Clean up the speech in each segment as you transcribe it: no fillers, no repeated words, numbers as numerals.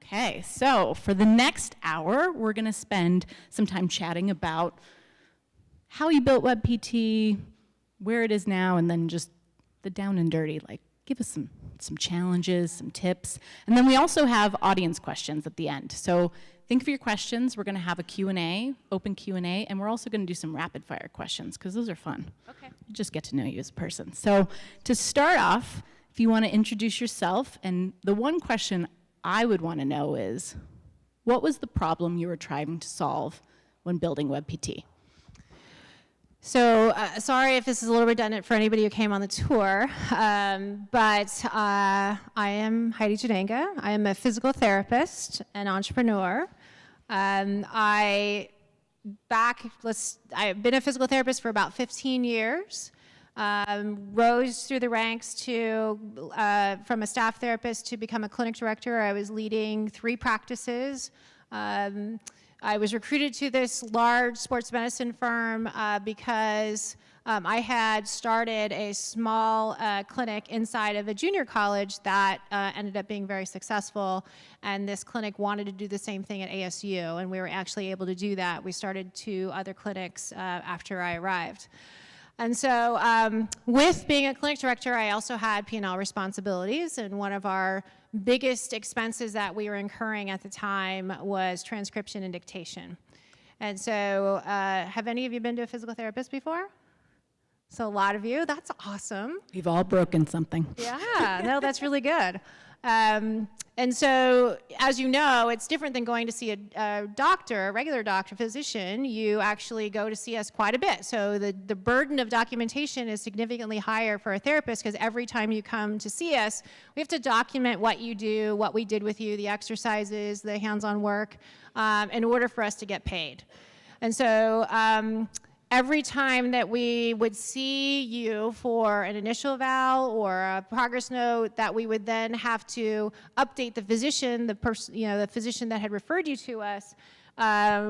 Okay, so for the next hour, we're going to spend some time chatting about how you built WebPT, where it is now, and then just the down and dirty, like give us some challenges, some tips. And then we also have audience questions at the end. So think of your questions. We're going to have a Q&A, open Q&A, and we're also going to do some rapid fire questions because those are fun. Okay. Just get to know you as a person. So to start off, if you want to introduce yourself, and the one question I would want to know is, what was the problem you were trying to solve when building WebPT? So sorry if this is a little redundant for anybody who came on the tour, but I am Heidi Jannenga. I am a physical therapist and entrepreneur. I've been a physical therapist for about 15 years. Rose through the ranks to from a staff therapist to become a clinic director. I was leading 3 practices. I was recruited to this large sports medicine firm because I had started a small clinic inside of a junior college that ended up being very successful, and this clinic wanted to do the same thing at ASU, and we were actually able to do that. We started 2 other clinics after I arrived. And so with being a clinic director, I also had P&L responsibilities, and one of our biggest expenses that we were incurring at the time was transcription and dictation. And so have any of you been to a physical therapist before? So a lot of you, that's awesome. We've all broken something. Yeah, no, that's really good. And so, as you know, it's different than going to see a doctor, a regular doctor, physician. You actually go to see us quite a bit. So the burden of documentation is significantly higher for a therapist because every time you come to see us, we have to document what you do, what we did with you, the exercises, the hands-on work, in order for us to get paid. And so every time that we would see you for an initial eval or a progress note, that we would then have to update the physician, the physician that had referred you to us,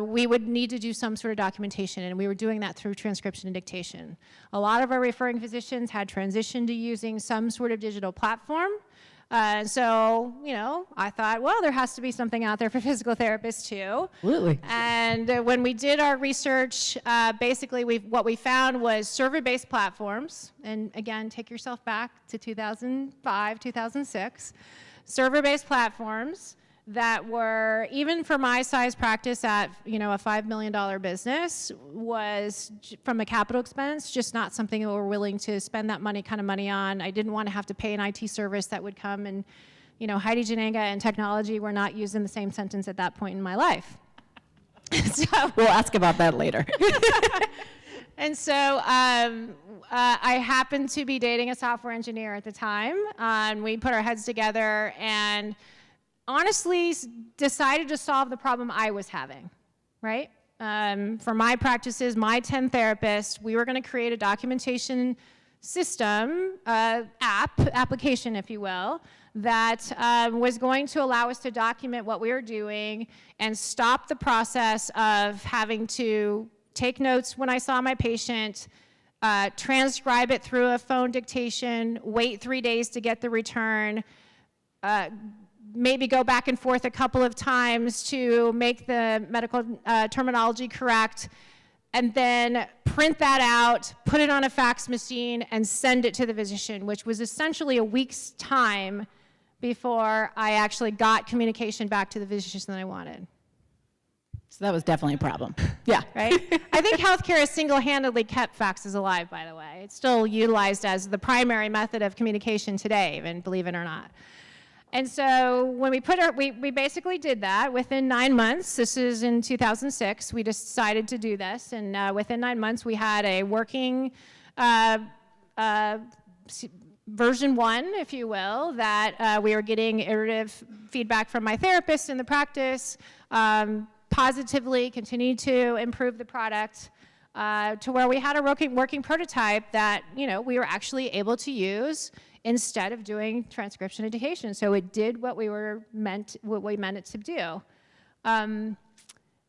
we would need to do some sort of documentation, and we were doing that through transcription and dictation. A lot of our referring physicians had transitioned to using some sort of digital platform. So, I thought, well, there has to be something out there for physical therapists too. Absolutely. And when we did our research, basically what we found was server-based platforms. And again, take yourself back to 2005, 2006. Server-based platforms that were, even for my size practice at, a $5 million business, was, from a capital expense, just not something that we're willing to spend that kind of money on. I didn't want to have to pay an IT service that would come and, Heidi Jannenga and technology were not used in the same sentence at that point in my life. So, we'll ask about that later. And so I happened to be dating a software engineer at the time, and we put our heads together and honestly decided to solve the problem I was having, right? For my practices, my 10 therapists, we were going to create a documentation system, application, if you will, that was going to allow us to document what we were doing and stop the process of having to take notes when I saw my patient, transcribe it through a phone dictation, wait 3 days to get the return, maybe go back and forth a couple of times to make the medical terminology correct, and then print that out, put it on a fax machine, and send it to the physician, which was essentially a week's time before I actually got communication back to the physician that I wanted. So that was definitely a problem. Yeah. Right? I think healthcare has single-handedly kept faxes alive, by the way. It's still utilized as the primary method of communication today, even, believe it or not. And so when we basically did that within 9 months. This is in 2006. We decided to do this, and within 9 months we had a working version 1, if you will, that we were getting iterative feedback from my therapist in the practice, positively continued to improve the product to where we had a working prototype that we were actually able to use instead of doing transcription and dictation. So it did what we meant it to do.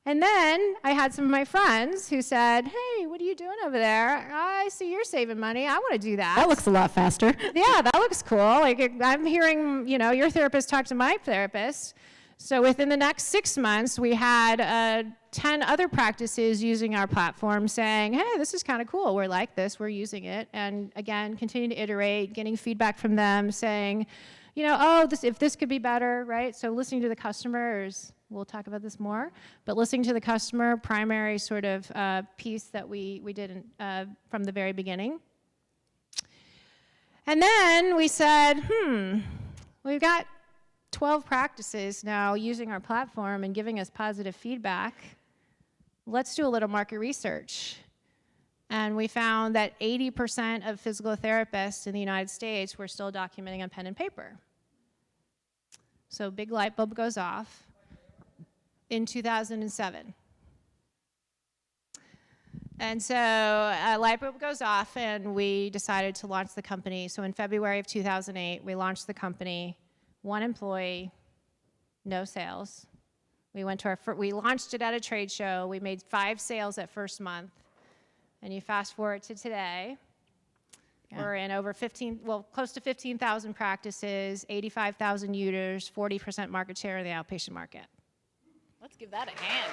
And then I had some of my friends who said, hey, what are you doing over there? I see you're saving money. I want to do that. That looks a lot faster. Yeah, that looks cool. Like, I'm hearing, your therapist talk to my therapist. So within the next 6 months, we had 10 other practices using our platform saying, hey, this is kind of cool. We're like this. We're using it. And again, continue to iterate, getting feedback from them saying, you know, oh, if this could be better, right? So listening to the customers, we'll talk about this more, but listening to the customer, primary sort of piece that we did from the very beginning. And then we said, we've got 12 practices now using our platform and giving us positive feedback. Let's do a little market research. And we found that 80% of physical therapists in the United States were still documenting on pen and paper. So big light bulb goes off in 2007. And so a light bulb goes off and we decided to launch the company. So in February of 2008, we launched the company. 1 employee, no sales. We launched it at a trade show. We made 5 sales that first month. And you fast forward to today, we're in over close to 15,000 practices, 85,000 users, 40% market share in the outpatient market. Let's give that a hand.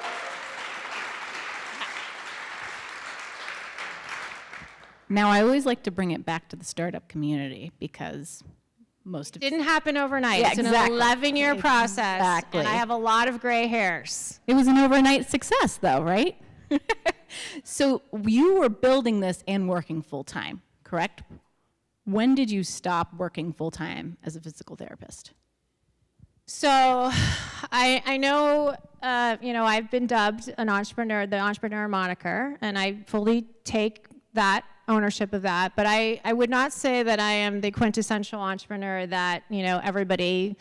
Now, I always like to bring it back to the startup community because most of it didn't happen overnight. Yeah, it's exactly. an 11-year process, Exactly. and I have a lot of gray hairs. It was an overnight success, though, right? So you were building this and working full-time, correct? When did you stop working full-time as a physical therapist? So I know, I've been dubbed an entrepreneur, the entrepreneur moniker, and I fully take that ownership of that, but I would not say that I am the quintessential entrepreneur that, everybody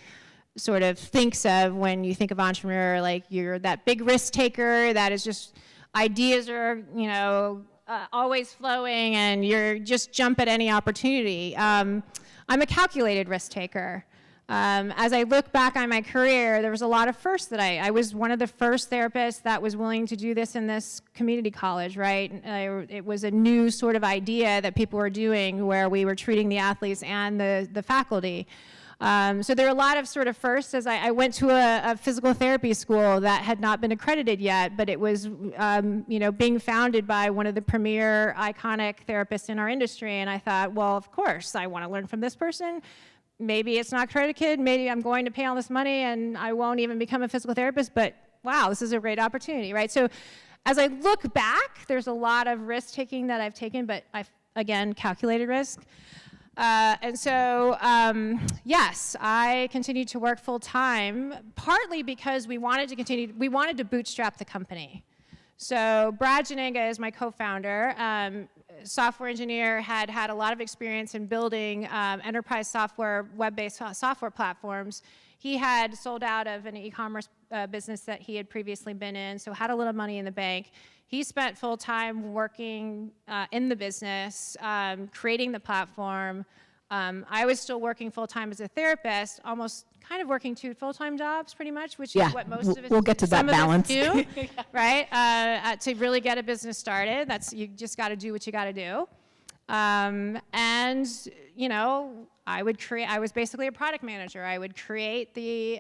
sort of thinks of when you think of entrepreneur, like you're that big risk taker that is just, ideas are, always flowing and you're just jump at any opportunity. I'm a calculated risk taker. As I look back on my career, there was a lot of firsts that I was one of the first therapists that was willing to do this in this community college, right? It was a new sort of idea that people were doing where we were treating the athletes and the faculty. So there are a lot of sort of firsts as I went to a physical therapy school that had not been accredited yet, but it was, being founded by one of the premier iconic therapists in our industry. And I thought, well, of course, I want to learn from this person. Maybe it's not accredited, maybe I'm going to pay all this money and I won't even become a physical therapist, but wow, this is a great opportunity, right? So as I look back, there's a lot of risk taking that I've taken, but I've, again, calculated risk. Yes, I continued to work full time, partly because we wanted to bootstrap the company. So Brad Jannenga is my co-founder. Software engineer, had a lot of experience in building enterprise software, web-based software platforms. He had sold out of an e-commerce business that he had previously been in, so had a little money in the bank. He spent full time working in the business, creating the platform. I was still working full time as a therapist, almost kind of working 2 full-time jobs pretty much, which is what most of us, we'll get to that balance. do, right? To really get a business started, you just got to do what you got to do. I was basically a product manager. I would create the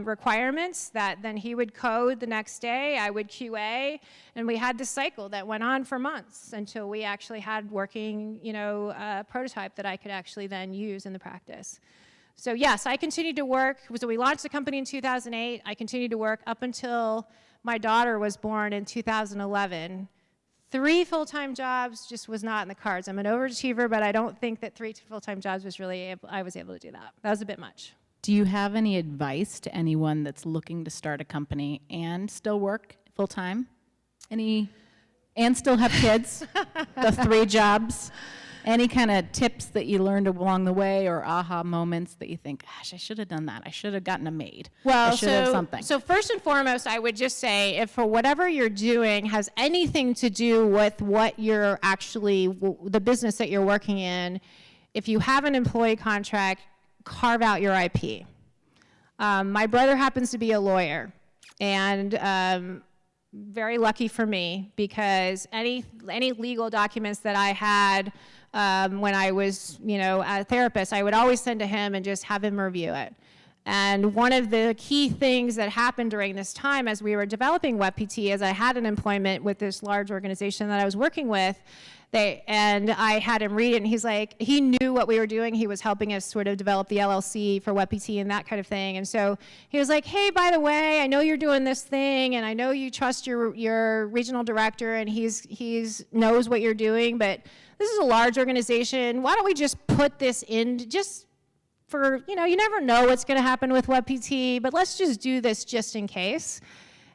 requirements that then he would code the next day. I would QA, and we had this cycle that went on for months until we actually had working, prototype that I could actually then use in the practice. So yes, I continued to work. So we launched the company in 2008. I continued to work up until my daughter was born in 2011. 3 full-time jobs just was not in the cards. I'm an overachiever, but I don't think that 3 full-time jobs was really I was able to do that. That was a bit much. Do you have any advice to anyone that's looking to start a company and still work full-time? And still have kids? The 3 jobs? Any kind of tips that you learned along the way or aha moments that you think, gosh, I should have done that. I should have gotten a maid. Well, I should have something. So first and foremost, I would just say if for whatever you're doing has anything to do with what you're actually, the business that you're working in, if you have an employee contract, carve out your IP. My brother happens to be a lawyer, and very lucky for me because any legal documents that I had when I was, a therapist, I would always send to him and just have him review it. And one of the key things that happened during this time as we were developing WebPT is I had an employment with this large organization that I was working with, and I had him read it, and he's like, he knew what we were doing. He was helping us sort of develop the LLC for WebPT and that kind of thing. And so he was like, hey, by the way, I know you're doing this thing, and I know you trust your regional director, and he's knows what you're doing, but this is a large organization. Why don't we just put this in just for, you never know what's going to happen with WebPT, but let's just do this just in case.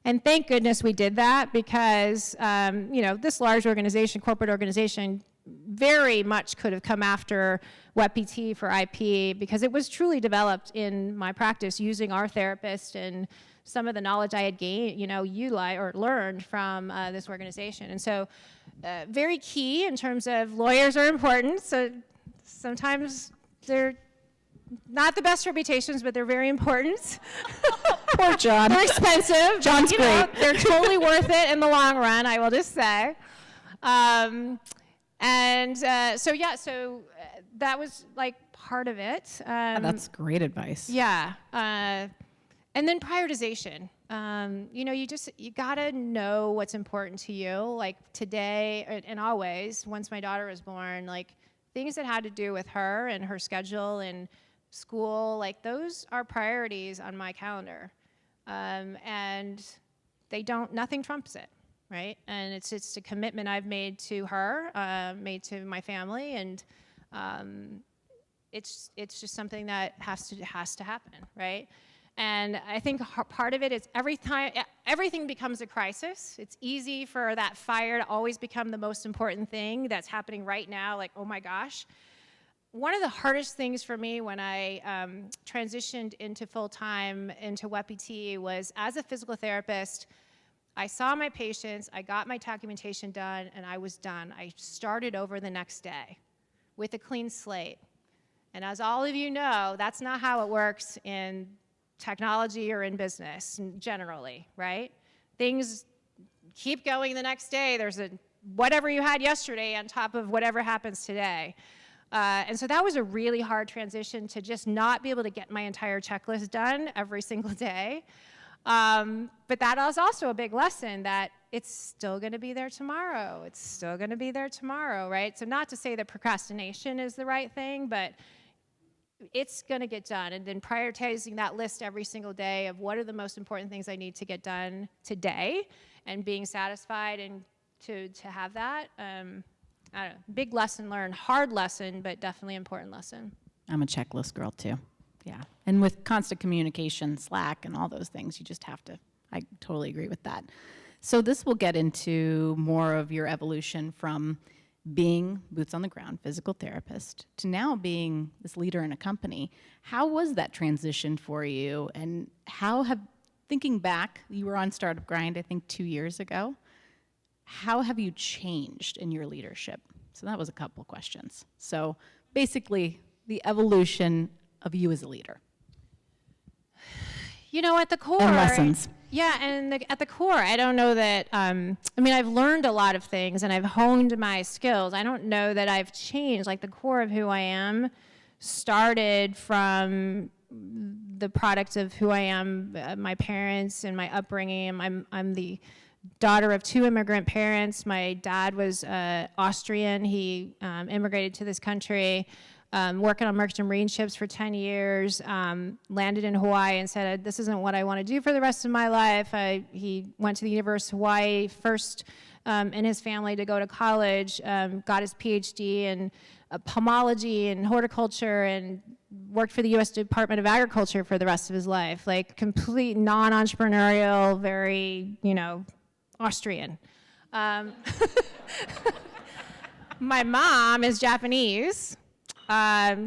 And thank goodness we did that, because this large organization, corporate organization, very much could have come after WebPT for IP, because it was truly developed in my practice using our therapist and some of the knowledge I had gained, utilized or learned from this organization. And so very key in terms of lawyers are important. So sometimes they're not the best reputations, but they're very important. Poor John. They're expensive. John's great. They're totally worth it in the long run, I will just say. So that was like part of it. That's great advice. Yeah. And then prioritization. You gotta know what's important to you. Like today and always, once my daughter was born, like things that had to do with her and her schedule and school, like those are priorities on my calendar. And nothing trumps it, right? And it's a commitment I've made to her, made to my family, and it's just something that has to happen, right? And I think part of it is everything becomes a crisis. It's easy for that fire to always become the most important thing that's happening right now, like, oh my gosh. One of the hardest things for me when I transitioned into full-time into WebPT was, as a physical therapist, I saw my patients, I got my documentation done, and I was done. I started over the next day with a clean slate. And as all of you know, that's not how it works in technology or in business generally, right? Things keep going the next day. There's whatever you had yesterday on top of whatever happens today. And so that was a really hard transition, to just not be able to get my entire checklist done every single day. But that was also a big lesson, that it's still going to be there tomorrow. It's still going to be there tomorrow, right? So not to say that procrastination is the right thing, but it's going to get done. And then prioritizing that list every single day of what are the most important things I need to get done today, and being satisfied and to have that. I don't know, big lesson learned, hard lesson, but definitely important lesson. I'm a checklist girl too. Yeah. And with constant communication, Slack, and all those things, you just have to. I totally agree with that. So this will get into more of your evolution from being boots on the ground, physical therapist, to now being this leader in a company. How was that transition for you? And thinking back, you were on Startup Grind, I think 2 years ago. How have you changed in your leadership? So that was a couple questions. So basically, the evolution of you as a leader. At the core. And lessons. Yeah, and at the core, I don't know that, I've learned a lot of things and I've honed my skills. I don't know that I've changed. Like, the core of who I am started from the product of who I am, my parents and my upbringing. I'm the daughter of 2 immigrant parents. My dad was Austrian. He immigrated to this country, working on merchant marine ships for 10 years, landed in Hawaii and said, this isn't what I want to do for the rest of my life. He went to the University of Hawaii first in his family to go to college, got his PhD in pomology and horticulture, and worked for the U.S. Department of Agriculture for the rest of his life. Like, complete non-entrepreneurial, very, Austrian. My mom is Japanese.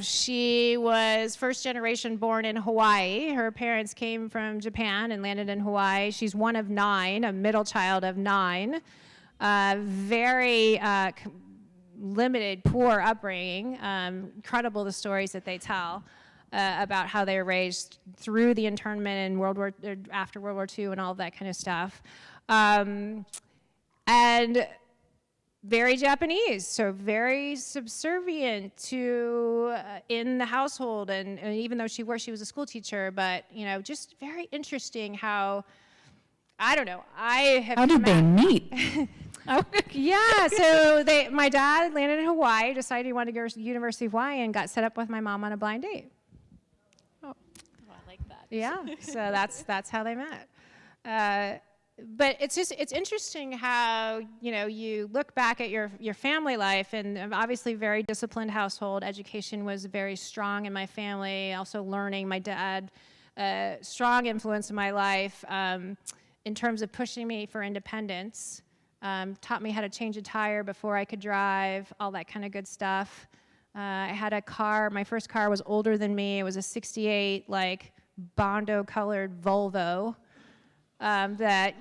She was first generation born in Hawaii. Her parents came from Japan and landed in Hawaii. She's one of 9, a middle child of 9. Very limited, poor upbringing. Incredible the stories that they tell about how they were raised through the internment and after World War II and all that kind of stuff. And very Japanese, so very subservient to in the household, and even though she was a school teacher, but just very interesting how, I don't know, How did they meet? Yeah, so my dad landed in Hawaii, decided he wanted to go to the University of Hawaii, and got set up with my mom on a blind date. Oh, I like that. Yeah, so that's how they met. But it's interesting how you look back at your family life, and obviously very disciplined household. Education was very strong in my family. Also learning, my dad, strong influence in my life in terms of pushing me for independence. Taught me how to change a tire before I could drive, all that kind of good stuff. I had a car. My first car was older than me. It was a '68 Bondo colored Volvo. But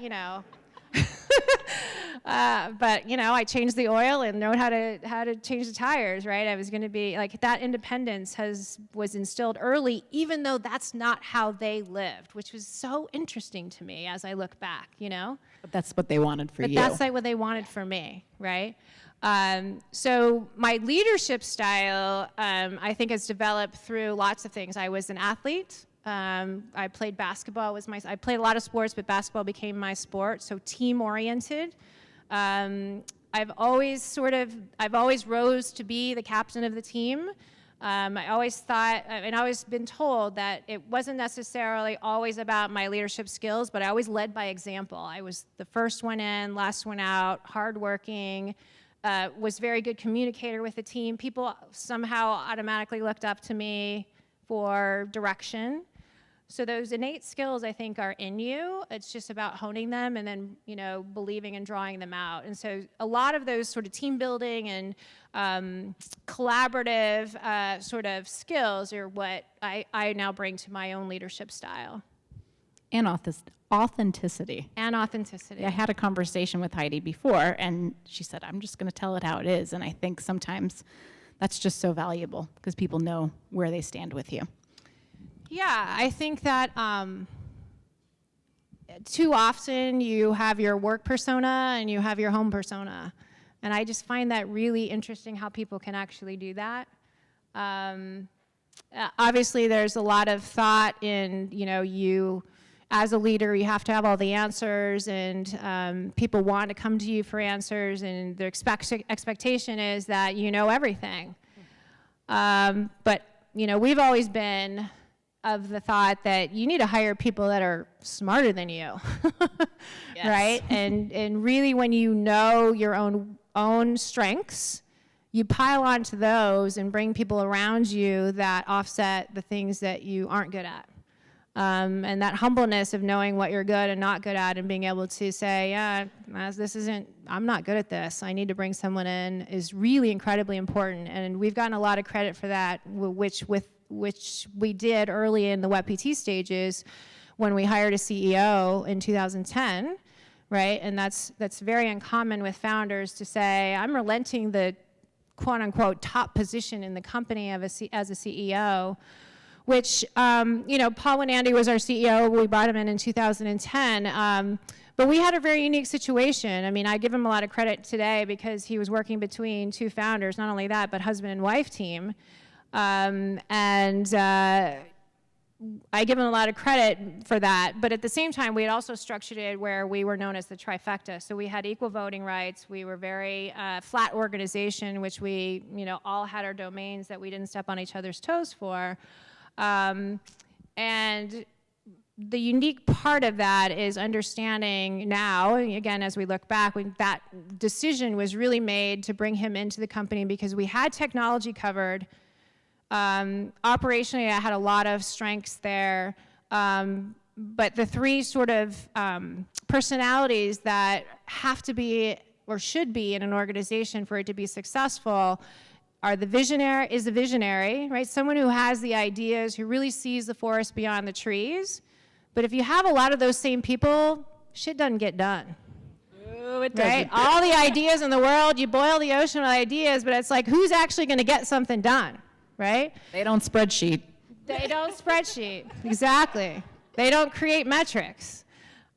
I changed the oil and know how to change the tires, right? I was going to be that independence was instilled early, even though that's not how they lived, which was so interesting to me as I look back, But that's what they wanted for you. But that's what they wanted for me, right? So my leadership style, I think, has developed through lots of things. I was an athlete. I played basketball. I played a lot of sports, but basketball became my sport. So team-oriented. I've always rose to be the captain of the team. I always thought, and I always been told that it wasn't necessarily always about my leadership skills, but I always led by example. I was the first one in, last one out, hardworking, was very good communicator with the team. People somehow automatically looked up to me for direction. So those innate skills, I think, are in you. It's just about honing them and then, believing and drawing them out. And so a lot of those sort of team building and collaborative sort of skills are what I now bring to my own leadership style. And authenticity. And authenticity. I had a conversation with Heidi before, and she said, I'm just going to tell it how it is. And I think sometimes that's just so valuable because people know where they stand with you. Yeah, I think that too often you have your work persona and you have your home persona. And I just find that really interesting how people can actually do that. Obviously, there's a lot of thought in, you as a leader, you have to have all the answers, and people want to come to you for answers, and their expectation is that you know everything. But, we've always been of the thought that you need to hire people that are smarter than you, yes. Right? And really, when you know your own strengths, you pile onto those and bring people around you that offset the things that you aren't good at. And that humbleness of knowing what you're good and not good at and being able to say, I'm not good at this, I need to bring someone in, is really incredibly important. And we've gotten a lot of credit for that, which we did early in the WebPT stages when we hired a CEO in 2010, right? And that's very uncommon with founders to say, I'm relenting the quote-unquote top position in the company as a CEO, which, Paul and Andy was our CEO. We brought him in 2010. But we had a very unique situation. I mean, I give him a lot of credit today because he was working between two founders, not only that, but husband and wife team. I give him a lot of credit for that, but at the same time, we had also structured it where we were known as the trifecta. So we had equal voting rights. We were very flat organization, which we, all had our domains that we didn't step on each other's toes for. And the unique part of that is understanding now, again, as we look back, that decision was really made to bring him into the company because we had technology covered. Operationally, I had a lot of strengths there, but the three sort of personalities that have to be or should be in an organization for it to be successful are the visionary, right? Someone who has the ideas, who really sees the forest beyond the trees. But if you have a lot of those same people, shit doesn't get done. Oh, it doesn't. Right? All the ideas in the world, you boil the ocean with ideas, but it's like, who's actually going to get something done? Right? They don't spreadsheet. They don't spreadsheet, exactly. They don't create metrics.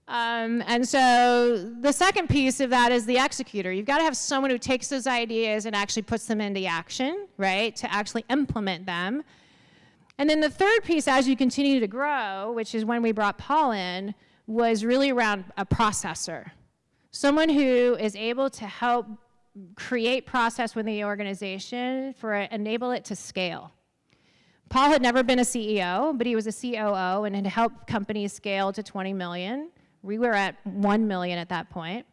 And so the second piece of that is the executor. You've got to have someone who takes those ideas and actually puts them into action, right, to actually implement them. And then the third piece, as you continue to grow, which is when we brought Paul in, was really around a processor. Someone who is able to help create process within the organization enable it to scale. Paul had never been a CEO, but he was a COO and had helped companies scale to 20 million. We were at 1 million at that point.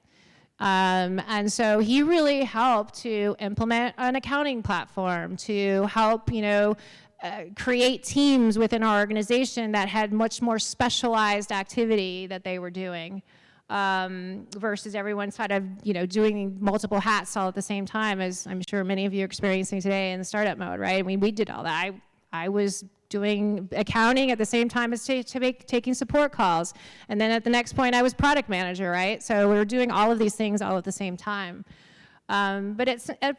And so he really helped to implement an accounting platform, to help, create teams within our organization that had much more specialized activity that they were doing, versus everyone sort of, doing multiple hats all at the same time, as I'm sure many of you are experiencing today in the startup mode, right? I mean, we did all that. I was doing accounting at the same time as taking support calls. And then at the next point, I was product manager, right? So we were doing all of these things all at the same time. But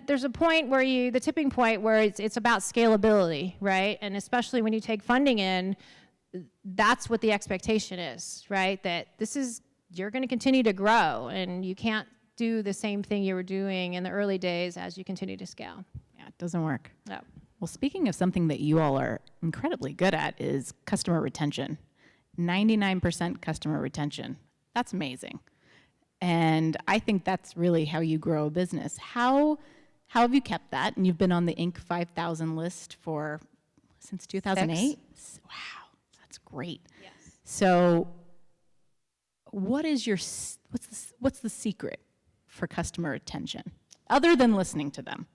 there's a point where the tipping point where it's about scalability, right? And especially when you take funding in, that's what the expectation is, right? That you're going to continue to grow, and you can't do the same thing you were doing in the early days as you continue to scale. Yeah, it doesn't work. No. Well, speaking of something that you all are incredibly good at is customer retention. 99% customer retention. That's amazing. And I think that's really how you grow a business. How have you kept that? And you've been on the Inc. 5000 list since 2008? Wow, that's great. Yes. So what's the secret for customer retention, other than listening to them?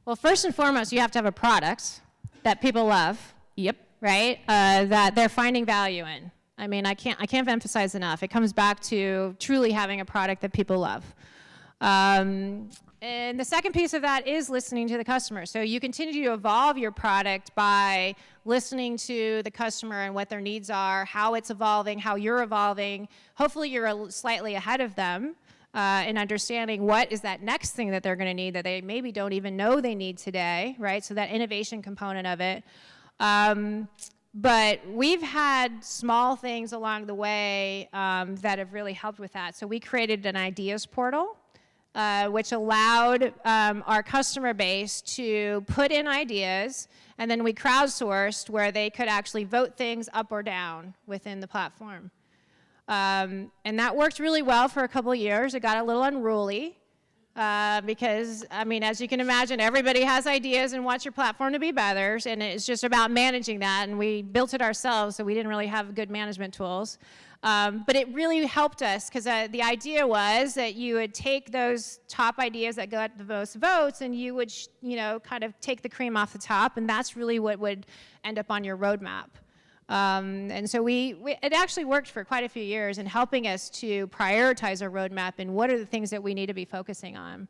Well, first and foremost, you have to have a product that people love. Yep. Right? That they're finding value in. I mean, I can't emphasize enough. It comes back to truly having a product that people love. And the second piece of that is listening to the customer. So you continue to evolve your product by listening to the customer and what their needs are, how it's evolving, how you're evolving. Hopefully you're slightly ahead of them. In understanding what is that next thing that they're going to need that they maybe don't even know they need today, right? So that innovation component of it. But we've had small things along the way that have really helped with that. So we created an ideas portal, which allowed our customer base to put in ideas, and then we crowdsourced where they could actually vote things up or down within the platform. And that worked really well for a couple of years. It got a little unruly because, I mean, as you can imagine, everybody has ideas and wants your platform to be better, and it's just about managing that, and we built it ourselves, so we didn't really have good management tools. But it really helped us because the idea was that you would take those top ideas that got the most votes, and you would, kind of take the cream off the top, and that's really what would end up on your roadmap. And so it actually worked for quite a few years in helping us to prioritize our roadmap and what are the things that we need to be focusing on.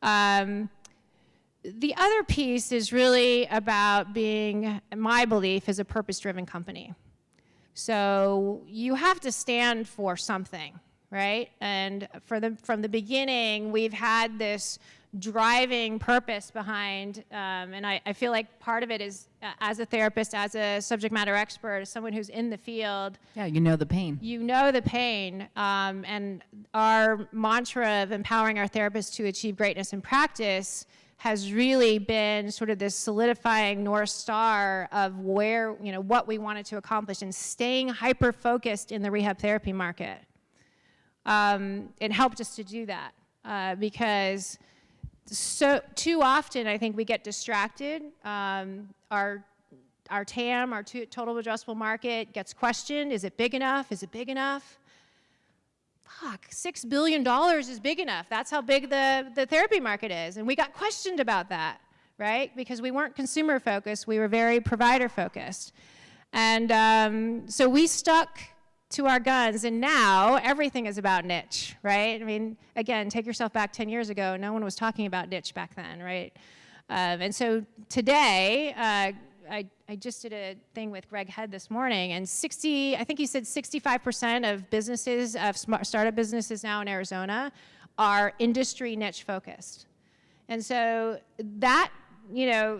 The other piece is really about being, my belief, is a purpose-driven company. So you have to stand for something, right? And from the beginning, we've had this driving purpose behind, and I feel like part of it is, as a therapist, as a subject matter expert, as someone who's in the field. Yeah, you know the pain. You know the pain, and our mantra of empowering our therapists to achieve greatness in practice has really been sort of this solidifying North Star of where, what we wanted to accomplish, and staying hyper-focused in the rehab therapy market. It helped us to do that, because so too often, I think we get distracted. Our TAM, our total addressable market, gets questioned. Is it big enough? Is it big enough? Fuck, $6 billion is big enough. That's how big the therapy market is. And we got questioned about that, right? Because we weren't consumer focused. We were very provider focused. And so we stuck to our guns, and now everything is about niche, right? I mean, again, take yourself back 10 years ago, no one was talking about niche back then, right? And so today, I just did a thing with Greg Head this morning, and I think he said 65% of businesses, of startup businesses now in Arizona, are industry niche focused. And so that,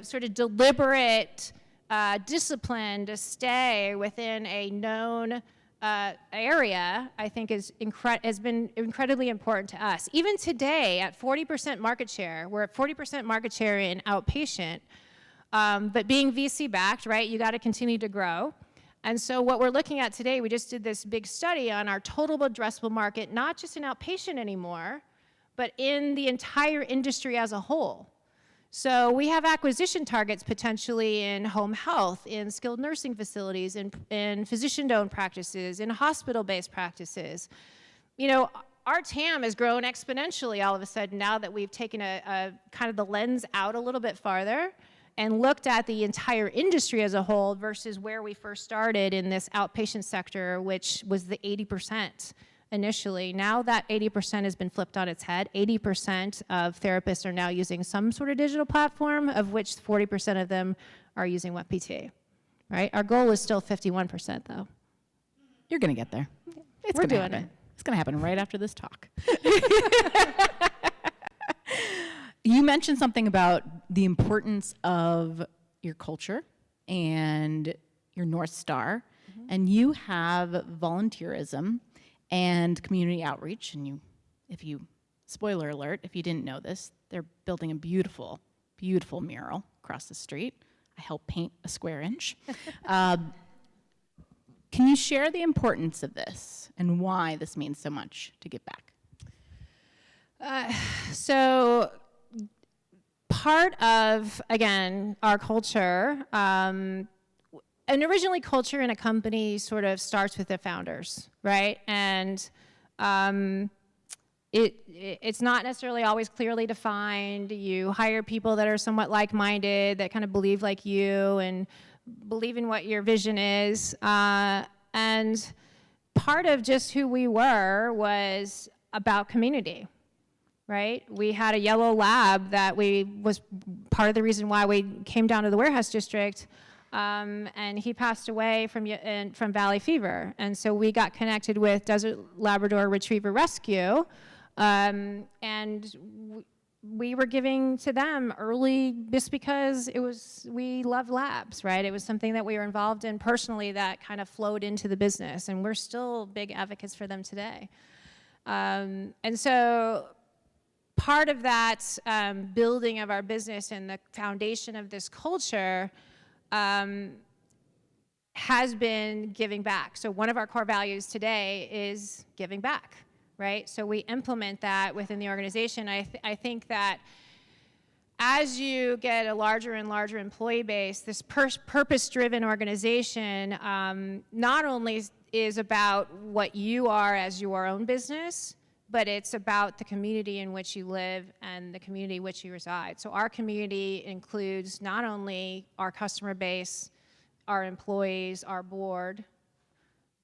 sort of deliberate discipline to stay within a known area, I think, has been incredibly important to us. Even today, at 40% market share, we're at 40% market share in outpatient, but being VC-backed, right, you got to continue to grow. And so what we're looking at today, we just did this big study on our total addressable market, not just in outpatient anymore, but in the entire industry as a whole. So we have acquisition targets potentially in home health, in skilled nursing facilities, in physician-owned practices, in hospital-based practices. You know, our TAM has grown exponentially all of a sudden now that we've taken a kind of the lens out a little bit farther and looked at the entire industry as a whole versus where we first started in this outpatient sector, which was the 80%. Initially. Now that 80% has been flipped on its head. 80% of therapists are now using some sort of digital platform, of which 40% of them are using WebPT, right? Our goal is still 51%, though. You're going to get there. We're doing it. It's going to happen right after this talk. You mentioned something about the importance of your culture and your North Star, and you have volunteerism and community outreach, and spoiler alert, if you didn't know this, they're building a beautiful, beautiful mural across the street. I helped paint a square inch. Can you share the importance of this and why this means so much to give back? So part of, again, our culture, and originally culture in a company sort of starts with the founders, right? And it's not necessarily always clearly defined. You hire people that are somewhat like-minded, that kind of believe like you and believe in what your vision is. And part of just who we were was about community, right? We had a yellow lab that was part of the reason why we came down to the warehouse district. And he passed away from valley fever. And so we got connected with Desert Labrador Retriever Rescue, and we were giving to them early just because we love labs, right? It was something that we were involved in personally that kind of flowed into the business, and we're still big advocates for them today. And so part of that building of our business and the foundation of this culture has been giving back. So one of our core values today is giving back, right? So we implement that within the organization. I think that as you get a larger and larger employee base, this purpose-driven organization not only is about what you are as your own business, but it's about the community in which you live and the community in which you reside. So our community includes not only our customer base, our employees, our board,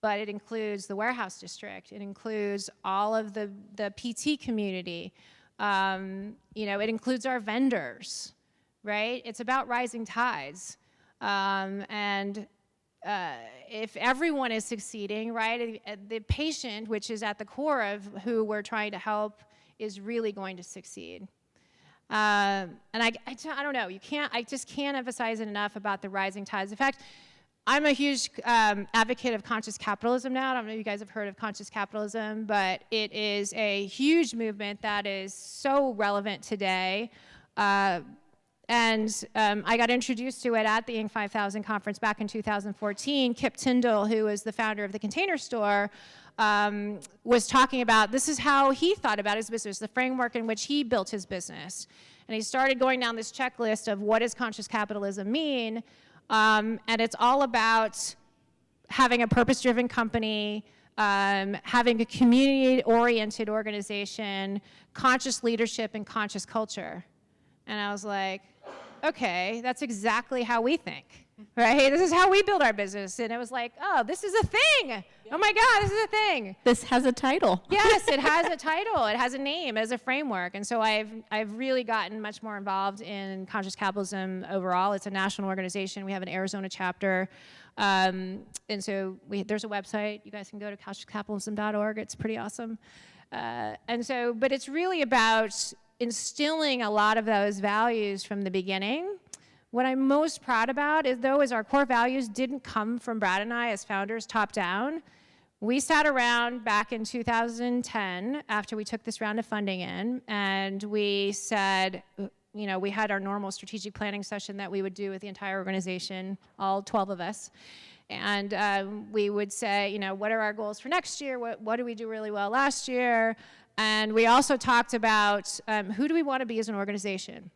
but it includes the warehouse district. It includes all of the PT community. It includes our vendors, right? It's about rising tides. If everyone is succeeding, right, the patient, which is at the core of who we're trying to help, is really going to succeed. And I don't know, I just can't emphasize it enough about the rising tides. In fact, I'm a huge advocate of conscious capitalism now. I don't know if you guys have heard of conscious capitalism, but it is a huge movement that is so relevant today. And I got introduced to it at the Inc. 5000 conference back in 2014. Kip Tyndall, who is the founder of the Container Store, was talking about this is how he thought about his business, the framework in which he built his business. And he started going down this checklist of what does conscious capitalism mean? And it's all about having a purpose-driven company, having a community-oriented organization, conscious leadership, and conscious culture. And I was like, okay, that's exactly how we think, right? This is how we build our business. And it was like, oh, this is a thing. Oh my God, this is a thing. This has a title. Yes, it has a title. It has a name, it has a framework. And so I've really gotten much more involved in conscious capitalism overall. It's a national organization. We have an Arizona chapter. And so there's a website. You guys can go to consciouscapitalism.org. It's pretty awesome. But it's really about instilling a lot of those values from the beginning. What I'm most proud about is our core values didn't come from Brad and I as founders top down. We sat around back in 2010 after we took this round of funding in, and we said, you know, we had our normal strategic planning session that we would do with the entire organization, all 12 of us. And we would say, you know, what are our goals for next year? What did we do really well last year? And we also talked about who do we want to be as an organization?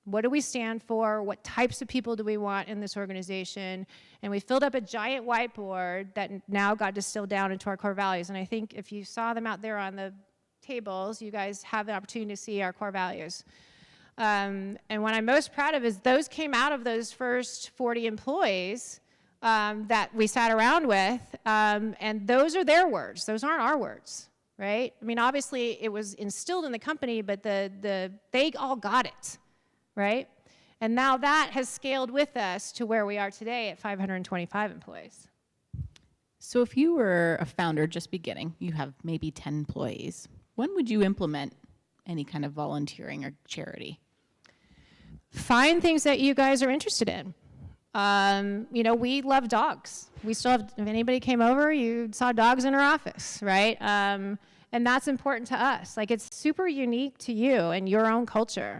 What do we stand for? What types of people do we want in this organization? And we filled up a giant whiteboard that now got distilled down into our core values. And I think if you saw them out there on the tables, you guys have the opportunity to see our core values. And what I'm most proud of is those came out of those first 40 employees that we sat around with. And those are their words. Those aren't our words, right? I mean, obviously it was instilled in the company, but they all got it. Right? And now that has scaled with us to where we are today at 525 employees. So if you were a founder just beginning, you have maybe 10 employees, when would you implement any kind of volunteering or charity? Find things that you guys are interested in. You know, we love dogs. We still have, if anybody came over, you saw dogs in our office, right? And that's important to us. Like, it's super unique to you and your own culture.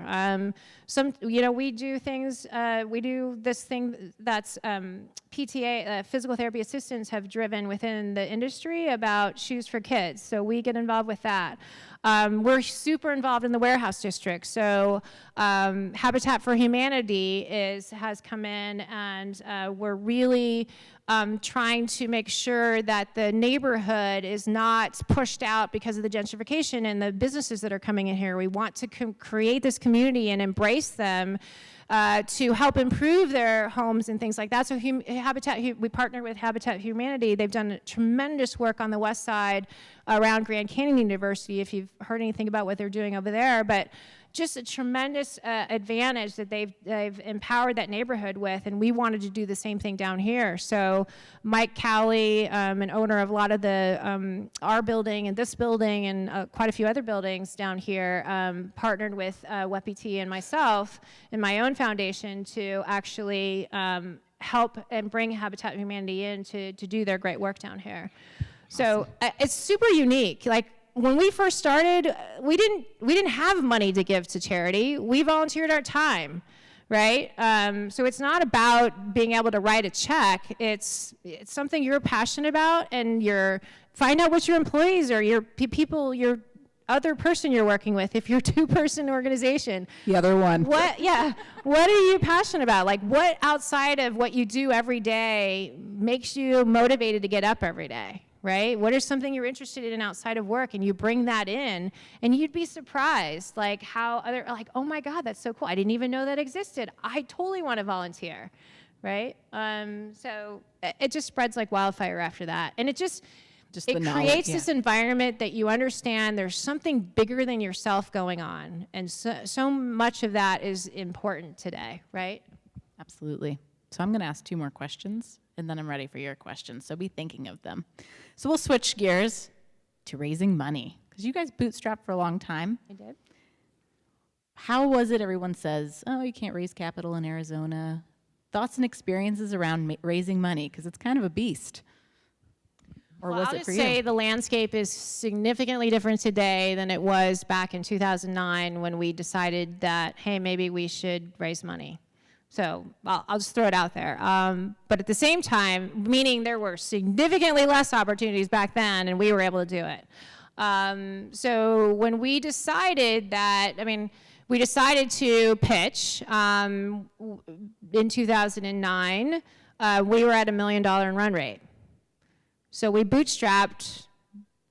You know, we do things, we do this thing that's PTA, physical therapy assistants have driven within the industry about shoes for kids. So we get involved with that. We're super involved in the warehouse district. So Habitat for Humanity has come in, and we're really trying to make sure that the neighborhood is not pushed out because of the gentrification and the businesses that are coming in here. We want to create this community and embrace them to help improve their homes and things like that. So we partnered with Habitat for Humanity. They've done tremendous work on the west side around Grand Canyon University, if you've heard anything about what they're doing over there. But just a tremendous advantage that they've empowered that neighborhood with, and we wanted to do the same thing down here. So Mike Cowley, an owner of a lot of the our building and this building and quite a few other buildings down here, partnered with WebPT and myself and my own foundation to actually help and bring Habitat for Humanity in to do their great work down here. So it's super unique. Like, when we first started, we didn't have money to give to charity. We volunteered our time, right? So it's not about being able to write a check. It's something you're passionate about, and find out what your employees are, your people, your other person you're working with. If you're a two-person organization, the other one. What are you passionate about? Like, what outside of what you do every day makes you motivated to get up every day? Right? What is something you're interested in outside of work, and you bring that in, and you'd be surprised, like how like, oh my God, that's so cool. I didn't even know that existed. I totally want to volunteer, right? So it just spreads like wildfire after that, and it creates this environment that you understand there's something bigger than yourself going on, and so much of that is important today, right? Absolutely. So I'm going to ask 2 more questions, and then I'm ready for your questions, so be thinking of them. So we'll switch gears to raising money, because you guys bootstrapped for a long time. I did. How was it? Everyone says, oh, you can't raise capital in Arizona. Thoughts and experiences around raising money, because it's kind of a beast. Or was it for you? I'll just say the landscape is significantly different today than it was back in 2009 when we decided that, hey, maybe we should raise money. So I'll just throw it out there. But at the same time, meaning there were significantly less opportunities back then, and we were able to do it. So when we decided we decided to pitch in 2009, we were at $1 million in run rate. So we bootstrapped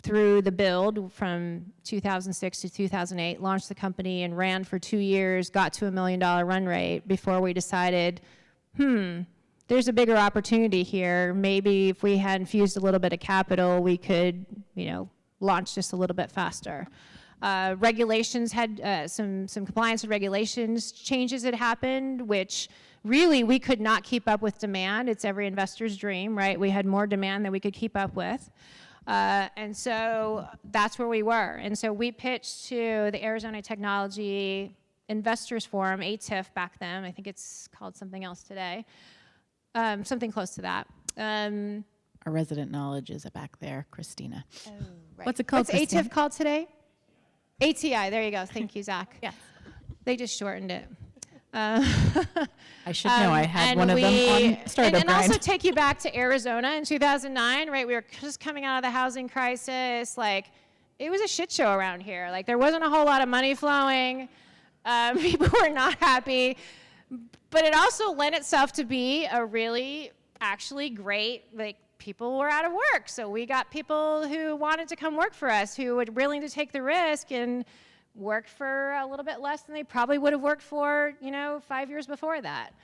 through the build from 2006 to 2008, launched the company and ran for 2 years, got to $1 million run rate before we decided, there's a bigger opportunity here. Maybe if we had infused a little bit of capital, we could, launch just a little bit faster. Regulations had some compliance and regulations changes had happened, which really we could not keep up with demand. It's every investor's dream, right? We had more demand than we could keep up with. And so that's where we were. And so we pitched to the Arizona Technology Investors Forum, ATIF back then. I think it's called something else today. Something close to that. Our resident knowledge is back there, Christina. Oh, right. What's it called, What's Christina? ATIF called today? ATI, there you go. Thank you, Zach. Yes. They just shortened it. I should know. I had and one of them on Startup and Grind. also take you back to Arizona in 2009, right? We were just coming out of the housing crisis. Like, it was a shit show around here. Like, there wasn't a whole lot of money flowing. People were not happy. But it also lent itself to be a really, actually great, like, people were out of work. So we got people who wanted to come work for us, who were willing to take the risk and work for a little bit less than they probably would have worked for, 5 years before that.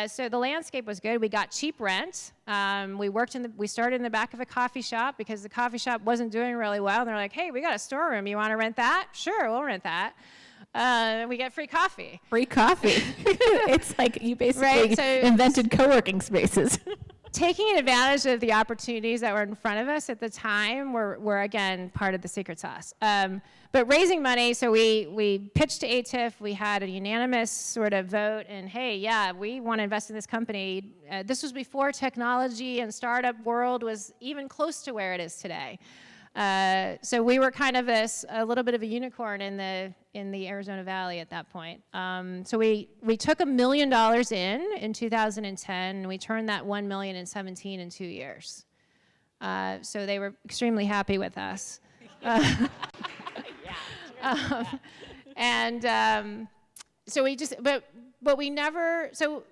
So the landscape was good. We got cheap rent. We started in the back of a coffee shop because the coffee shop wasn't doing really well. And they're like, hey, we got a storeroom. You want to rent that? Sure, we'll rent that. We get free coffee. Free coffee. It's like you basically Right, so invented co-working spaces. taking advantage of the opportunities that were in front of us at the time were again, part of the secret sauce. But raising money, so we pitched to ATIF, we had a unanimous sort of vote, and hey, yeah, we want to invest in this company. This was before technology and startup world was even close to where it is today. So we were kind of a little bit of a unicorn in the Arizona Valley at that point. So we took $1 million in 2010, and we turned that $1 million in 17 in 2 years. So they were extremely happy with us. So we just, but we never, so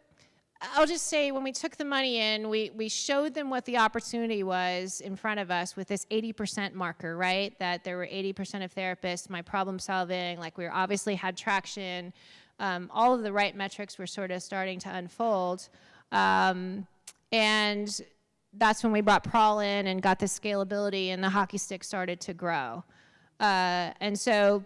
I'll just say when we took the money in, we showed them what the opportunity was in front of us with this 80% marker, right? That there were 80% of therapists, my problem solving, like we obviously had traction. All of the right metrics were sort of starting to unfold. And that's when we brought Prawl in and got the scalability and the hockey stick started to grow. And so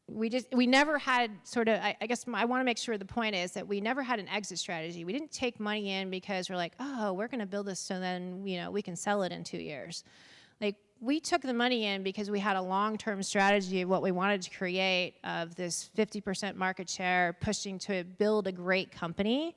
we never had sort of, I guess I want to make sure the point is that we never had an exit strategy. We didn't take money in because we're like, oh, we're going to build this so then, we can sell it in 2 years. Like, we took the money in because we had a long-term strategy of what we wanted to create of this 50% market share, pushing to build a great company.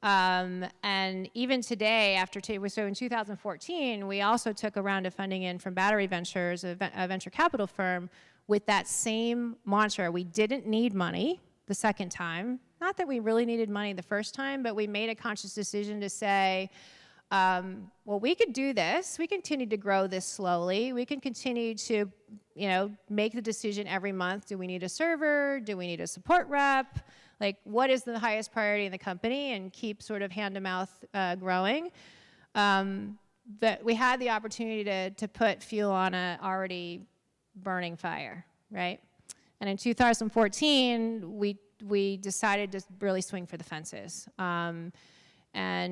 And even today, so in 2014, we also took a round of funding in from Battery Ventures, a venture capital firm, with that same mantra. We didn't need money the second time. Not that we really needed money the first time, but we made a conscious decision to say, well, we could do this. We continue to grow this slowly. We can continue to, make the decision every month. Do we need a server? Do we need a support rep? Like, what is the highest priority in the company? And keep sort of hand-to-mouth growing. But we had the opportunity to put fuel on a already burning fire, right? And in 2014, we decided to really swing for the fences. And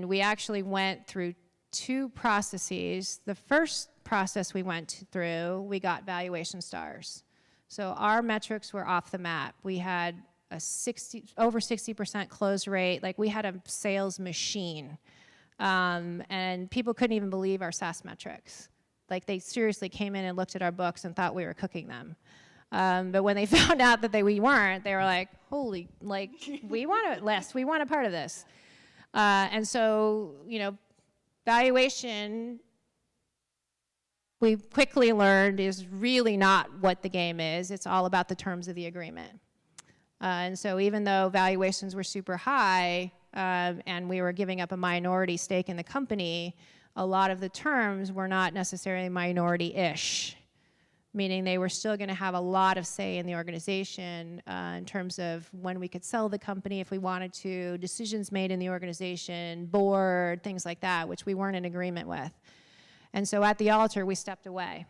we actually went through 2 processes. The first process we went through, we got valuation stars. So our metrics were off the map. We had over 60% close rate. Like, we had a sales machine. And people couldn't even believe our SaaS metrics. Like, they seriously came in and looked at our books and thought we were cooking them. But when they found out that we weren't, they were like, holy, like, we want a list. We want a part of this. And so, valuation, we quickly learned, is really not what the game is. It's all about the terms of the agreement. And so even though valuations were super high and we were giving up a minority stake in the company, a lot of the terms were not necessarily minority-ish, meaning they were still going to have a lot of say in the organization in terms of when we could sell the company if we wanted to, decisions made in the organization, board, things like that, which we weren't in agreement with. And so at the altar, we stepped away,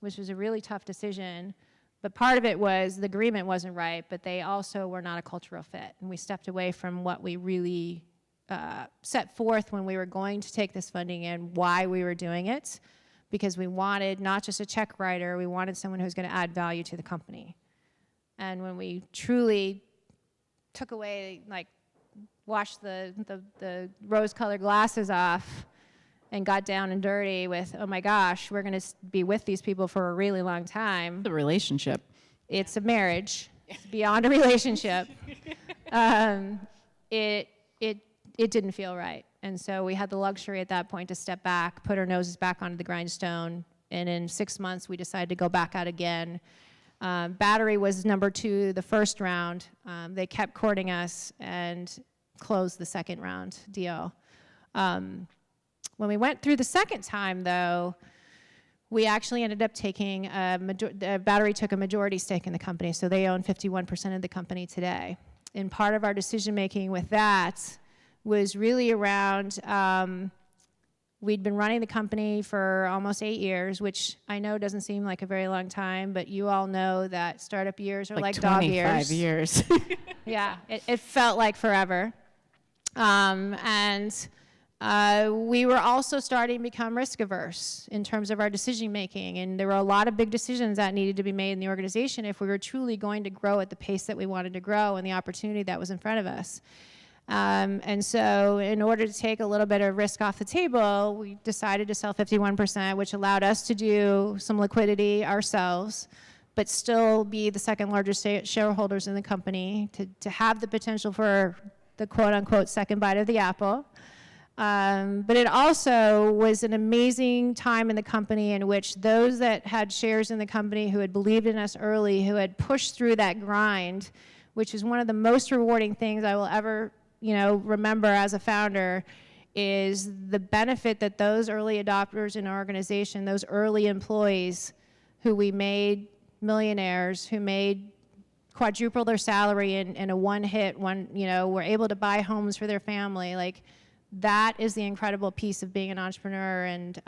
which was a really tough decision. But part of it was the agreement wasn't right, but they also were not a cultural fit. And we stepped away from what we really set forth when we were going to take this funding in, why we were doing it, because we wanted not just a check writer, we wanted someone who's going to add value to the company. And when we truly took away, like, washed the rose-colored glasses off and got down and dirty with, oh my gosh, we're going to be with these people for a really long time. The relationship. It's a marriage. It's beyond a relationship. it didn't feel right. And so we had the luxury at that point to step back, put our noses back onto the grindstone, and in 6 months we decided to go back out again. Battery was number 2 the first round. They kept courting us and closed the second round deal. When we went through the second time, though, we actually ended up taking Battery took a majority stake in the company, so they own 51% of the company today. And part of our decision making with that was really around, we'd been running the company for almost 8 years, which I know doesn't seem like a very long time, but you all know that startup years are like dog years. 25 years. Yeah, it felt like forever. We were also starting to become risk averse in terms of our decision making, and there were a lot of big decisions that needed to be made in the organization if we were truly going to grow at the pace that we wanted to grow and the opportunity that was in front of us. And so in order to take a little bit of risk off the table, we decided to sell 51%, which allowed us to do some liquidity ourselves, but still be the second largest shareholders in the company, to have the potential for the quote-unquote second bite of the apple. But it also was an amazing time in the company in which those that had shares in the company, who had believed in us early, who had pushed through that grind, which is one of the most rewarding things I will ever, remember as a founder, is the benefit that those early adopters in our organization, those early employees who we made millionaires, who made quadruple their salary in a one-hit, were able to buy homes for their family. Like, that is the incredible piece of being an entrepreneur, and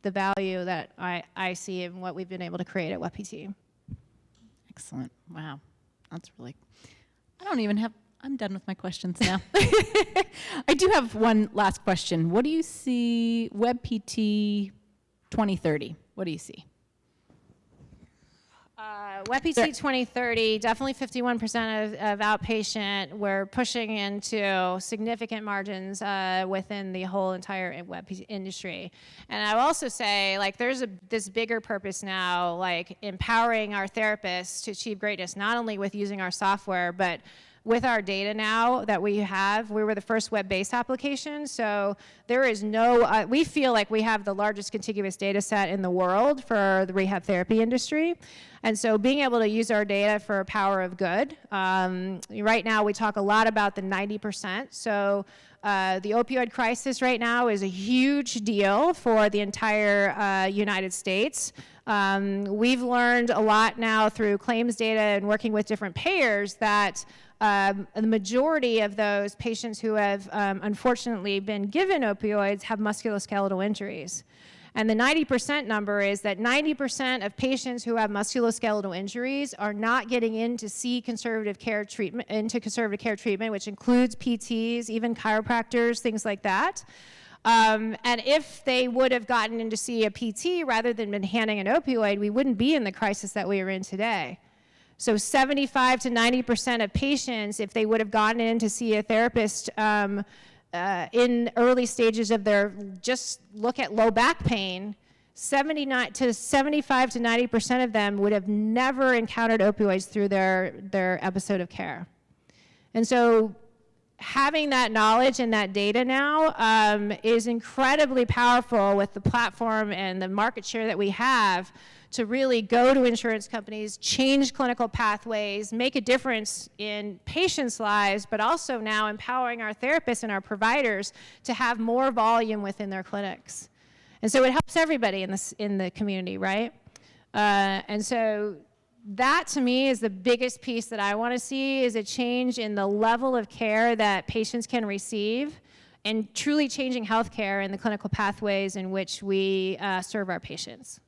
the value that I see in what we've been able to create at WebPT. Excellent. Wow. That's really, I'm done with my questions now. I do have one last question. What do you see WebPT 2030? What do you see? WebPT 2030, definitely 51% of outpatient. We're pushing into significant margins within the whole entire web industry. And I will also say, there's this bigger purpose now, empowering our therapists to achieve greatness, not only with using our software, but with our data now that we have. We were the first web-based application, so there is no, we feel like we have the largest contiguous data set in the world for the rehab therapy industry. And so being able to use our data for power of good. Right now we talk a lot about the 90%. So the opioid crisis right now is a huge deal for the entire United States. We've learned a lot now through claims data and working with different payers that the majority of those patients who have unfortunately been given opioids have musculoskeletal injuries. And the 90% number is that 90% of patients who have musculoskeletal injuries are not getting in to see conservative care treatment, which includes PTs, even chiropractors, things like that. And if they would have gotten in to see a PT rather than been handing an opioid, we wouldn't be in the crisis that we are in today. So 75 to 90% of patients, if they would have gone in to see a therapist in early stages of their, just look at low back pain, 75 to 90% of them would have never encountered opioids through their episode of care. And so having that knowledge and that data now is incredibly powerful with the platform and the market share that we have to really go to insurance companies, change clinical pathways, make a difference in patients' lives, but also now empowering our therapists and our providers to have more volume within their clinics. And so it helps everybody in the community, right? And so that, to me, is the biggest piece that I want to see, is a change in the level of care that patients can receive, and truly changing healthcare and the clinical pathways in which we serve our patients.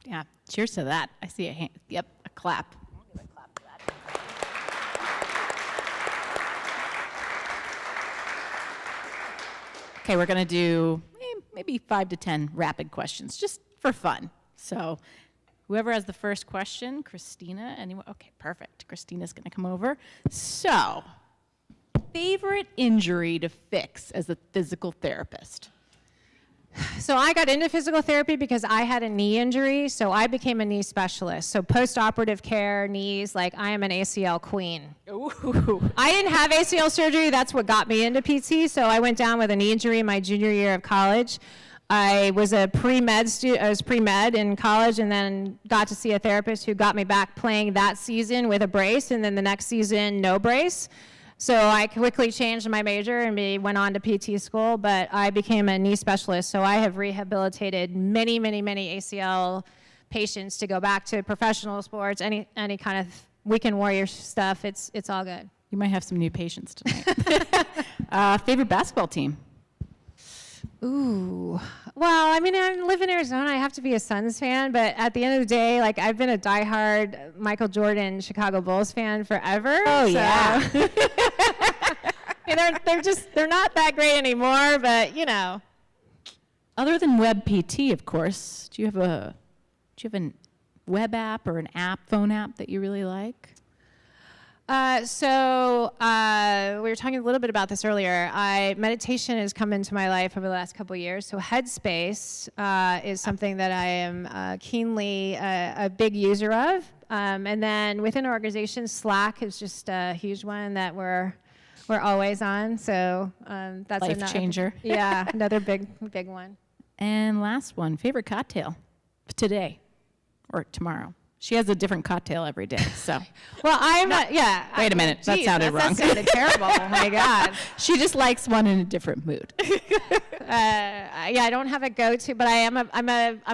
Yeah, cheers to that. I see a hand. Yep, a clap. I'll give a clap for that. Okay, we're going to do maybe 5 to 10 rapid questions, just for fun. So whoever has the first question, Christina, anyone? Okay, perfect. Christina's going to come over. So, favorite injury to fix as a physical therapist? So I got into physical therapy because I had a knee injury, so I became a knee specialist. So post-operative care, knees, like I am an ACL queen. Ooh. I didn't have ACL surgery. That's what got me into PT. So I went down with a knee injury my junior year of college. I was a pre-med student. I was pre-med in college, and then got to see a therapist who got me back playing that season with a brace, and then the next season no brace. So I quickly changed my major and went on to PT school, but I became a knee specialist. So I have rehabilitated many, many, many ACL patients to go back to professional sports, any kind of weekend warrior stuff. It's all good. You might have some new patients tonight. Favorite basketball team? Ooh. Well, I mean, I live in Arizona. I have to be a Suns fan, but at the end of the day, like I've been a diehard Michael Jordan Chicago Bulls fan forever. Oh, yeah. They're not that great anymore, but you know. Other than WebPT, of course, do you have a web app or an phone app that you really like? So we were talking a little bit about this earlier. Meditation has come into my life over the last couple of years. So Headspace is something that I am keenly a big user of. And then within our organization, Slack is just a huge one that we're always on. So that's Life changer. Yeah, another big one. And last one, favorite cocktail today or tomorrow? She has a different cocktail every day, so. Well, Wait a minute, that sounded wrong. That sounded terrible, oh my God. She just likes one in a different mood. I don't have a go-to, but I'm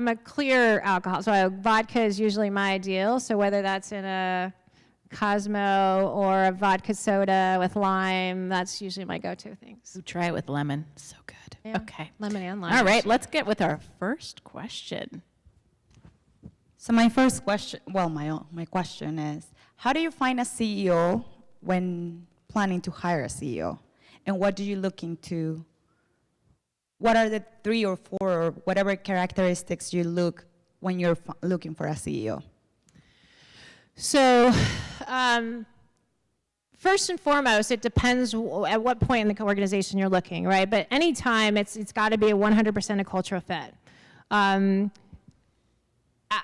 a clear alcohol. So vodka is usually my ideal. So whether that's in a Cosmo or a vodka soda with lime, that's usually my go-to things. Ooh, try it with lemon, so good. Yeah. Okay. Lemon and lime. All right, let's get with our first question. So my first question, my question is, how do you find a CEO when planning to hire a CEO? And what are the 3 or 4 or whatever characteristics you look when you're looking for a CEO? So first and foremost, it depends at what point in the organization you're looking, right? But anytime, it's got to be a 100% a cultural fit.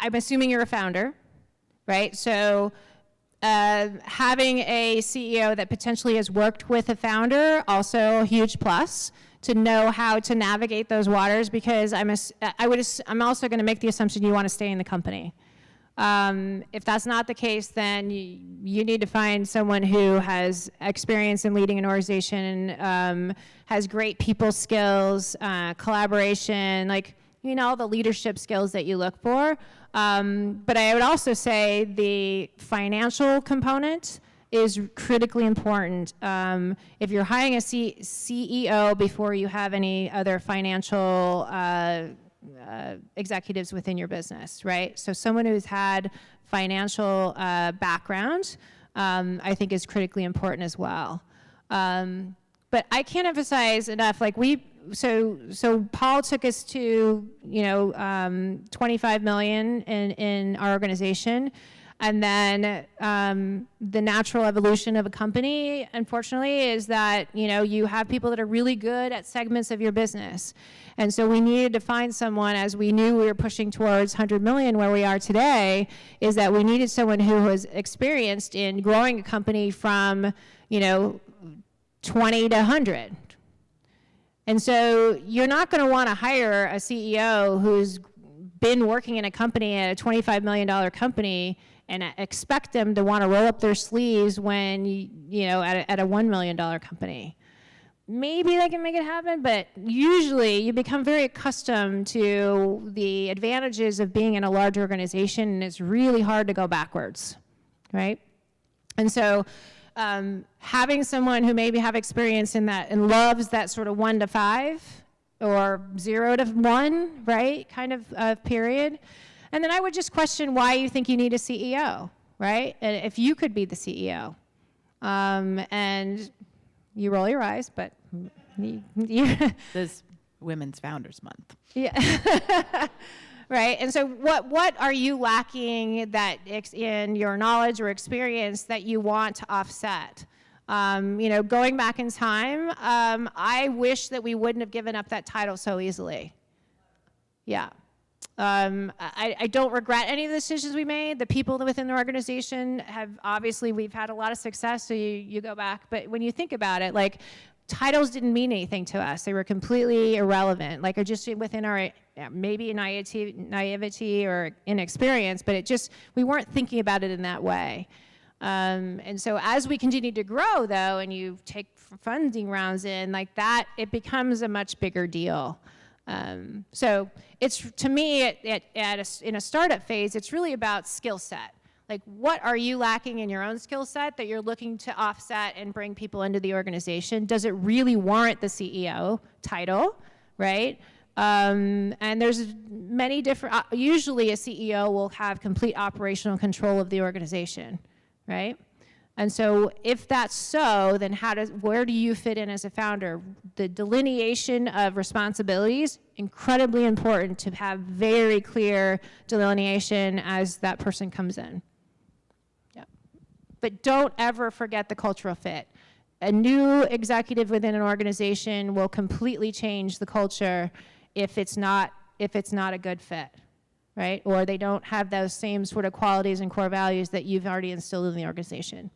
I'm assuming you're a founder, right? So having a CEO that potentially has worked with a founder, also a huge plus to know how to navigate those waters, because I'm also going to make the assumption you want to stay in the company. If that's not the case, then you need to find someone who has experience in leading an organization, has great people skills, collaboration, like, you know, all the leadership skills that you look for. But I would also say the financial component is critically important. If you're hiring a CEO before you have any other financial executives within your business, right? So someone who's had financial background, I think is critically important as well. But I can't emphasize enough, like so Paul took us to, 25 million in our organization. And then the natural evolution of a company, unfortunately, is that, you have people that are really good at segments of your business. And so we needed to find someone, as we knew we were pushing towards 100 million where we are today, is that we needed someone who was experienced in growing a company from, 20 to 100. And so you're not going to want to hire a CEO who's been working in a company at a $25 million company and expect them to want to roll up their sleeves when, at a $1 million company. Maybe they can make it happen, but usually you become very accustomed to the advantages of being in a large organization, and it's really hard to go backwards, right? And so having someone who maybe have experience in that and loves that sort of 1 to 5 or 0 to 1, right, kind of period. And then I would just question why you think you need a CEO, right? And if you could be the CEO. And you roll your eyes, but This Women's Founders Month. Yeah. Right. And so what are you lacking that in your knowledge or experience that you want to offset? Going back in time, I wish that we wouldn't have given up that title so easily. Yeah. I don't regret any of the decisions we made. The people within the organization have, obviously, we've had a lot of success, so you go back. But when you think about it, like, titles didn't mean anything to us. They were completely irrelevant. Like, just within our maybe naivety or inexperience, but we weren't thinking about it in that way. And so as we continue to grow, though, and you take funding rounds in, like that, it becomes a much bigger deal. So it's, to me, in a startup phase, it's really about skill set. Like, what are you lacking in your own skill set that you're looking to offset and bring people into the organization? Does it really warrant the CEO title, right? And there's many different, usually a CEO will have complete operational control of the organization, right? And so if that's so, then where do you fit in as a founder? The delineation of responsibilities, incredibly important to have very clear delineation as that person comes in. Yeah. But don't ever forget the cultural fit. A new executive within an organization will completely change the culture if it's not a good fit, right? Or they don't have those same sort of qualities and core values that you've already instilled in the organization.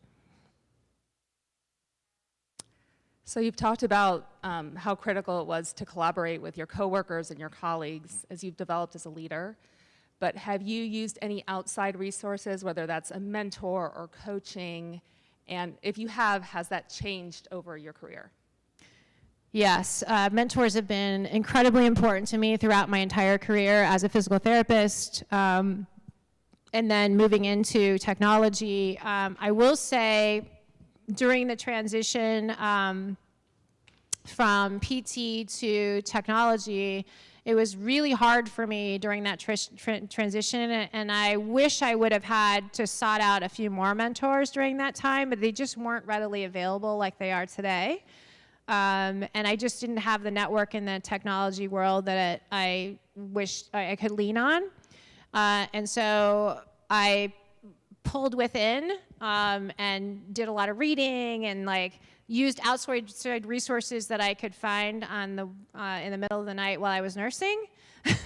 So you've talked about how critical it was to collaborate with your coworkers and your colleagues as you've developed as a leader. But have you used any outside resources, whether that's a mentor or coaching? And if you have, has that changed over your career? Yes, mentors have been incredibly important to me throughout my entire career as a physical therapist. And then moving into technology, I will say, during the transition from PT to technology, it was really hard for me during that transition, and I wish I would have had to sought out a few more mentors during that time, but they just weren't readily available like they are today. And I just didn't have the network in the technology world that I wished I could lean on. And so I pulled within and did a lot of reading and used outside resources that I could find in the middle of the night while I was nursing to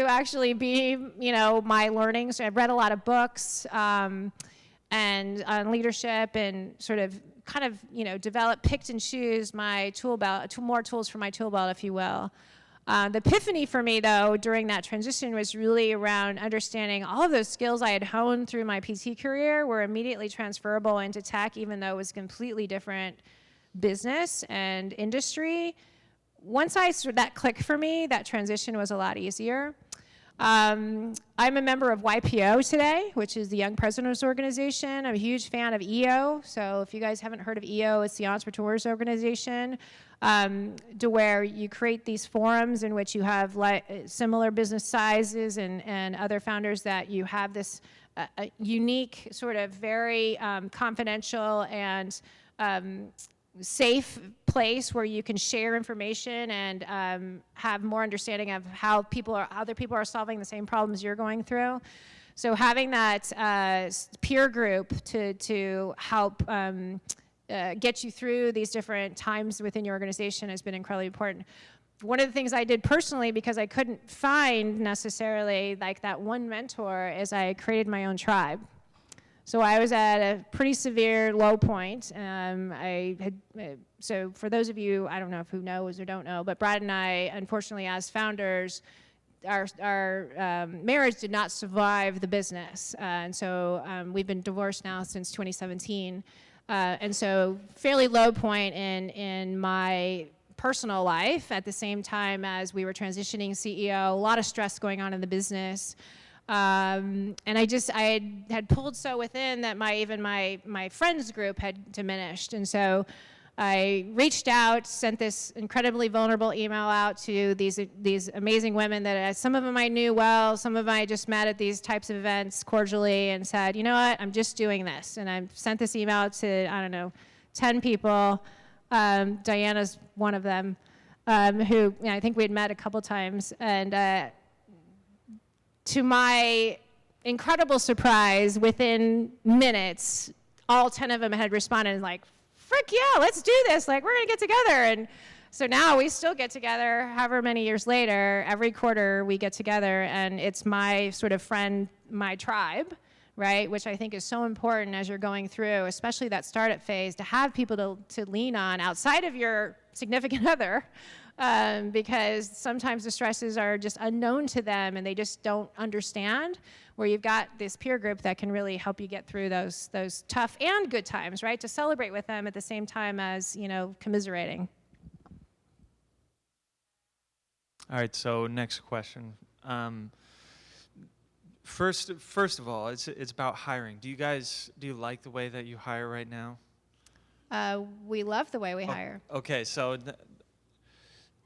actually be, my learning. So I've read a lot of books and on leadership and picked and choose my tool belt, more tools for my tool belt, if you will. The epiphany for me, though, during that transition was really around understanding all of those skills I had honed through my PT career were immediately transferable into tech, even though it was completely different business and industry. Once that clicked for me, that transition was a lot easier. I'm a member of YPO today, which is the Young Presidents Organization. I'm a huge fan of EO. So if you guys haven't heard of EO, it's the Entrepreneurs Organization, to where you create these forums in which you have similar business sizes and other founders that you have this unique, sort of very confidential and safe place where you can share information and have more understanding of how other people are solving the same problems you're going through. So having that peer group to help get you through these different times within your organization has been incredibly important. One of the things I did personally, because I couldn't find necessarily that one mentor, is I created my own tribe. So I was at a pretty severe low point. So for those of you, I don't know who knows or don't know, but Brad and I, unfortunately, as founders, our marriage did not survive the business. And so we've been divorced now since 2017. And so fairly low point in my personal life at the same time as we were transitioning CEO, a lot of stress going on in the business. And I had pulled so within that my friends group had diminished. And so I reached out, sent this incredibly vulnerable email out to these amazing women that some of them I knew well, some of them I just met at these types of events cordially, and said, you know what, I'm just doing this. And I sent this email to, 10 people. Diana's one of them, who I think we had met a couple times. And to my incredible surprise, within minutes, all 10 of them had responded frick yeah, let's do this. We're going to get together. So now we still get together, however many years later, every quarter we get together, and it's my sort of friend, my tribe, right? Which I think is so important as you're going through, especially that startup phase, to have people to lean on outside of your significant other, because sometimes the stresses are just unknown to them and they just don't understand, where you've got this peer group that can really help you get through those tough and good times, right? To celebrate with them at the same time as, commiserating. All right, so next question. First of all, it's about hiring. Do you like the way that you hire right now? We love the way we hire. Okay, so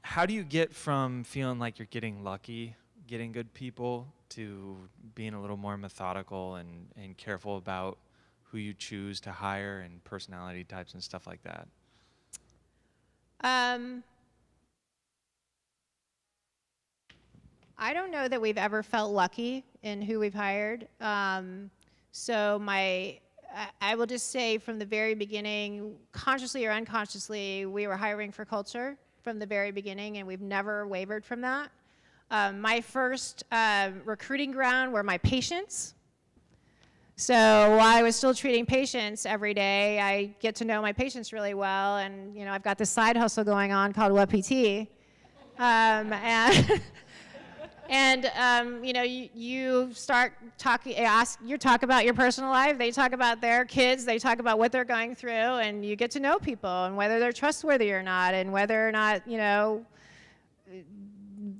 how do you get from feeling like you're getting lucky, getting good people, to being a little more methodical and careful about who you choose to hire and personality types and stuff like that? I don't know that we've ever felt lucky in who we've hired. So I will just say from the very beginning, consciously or unconsciously, we were hiring for culture from the very beginning, and we've never wavered from that. My first recruiting ground were my patients. So while I was still treating patients every day, I get to know my patients really well, and I've got this side hustle going on called WebPT, you start talking, you talk about your personal life, they talk about their kids, they talk about what they're going through, and you get to know people and whether they're trustworthy or not, and whether or not,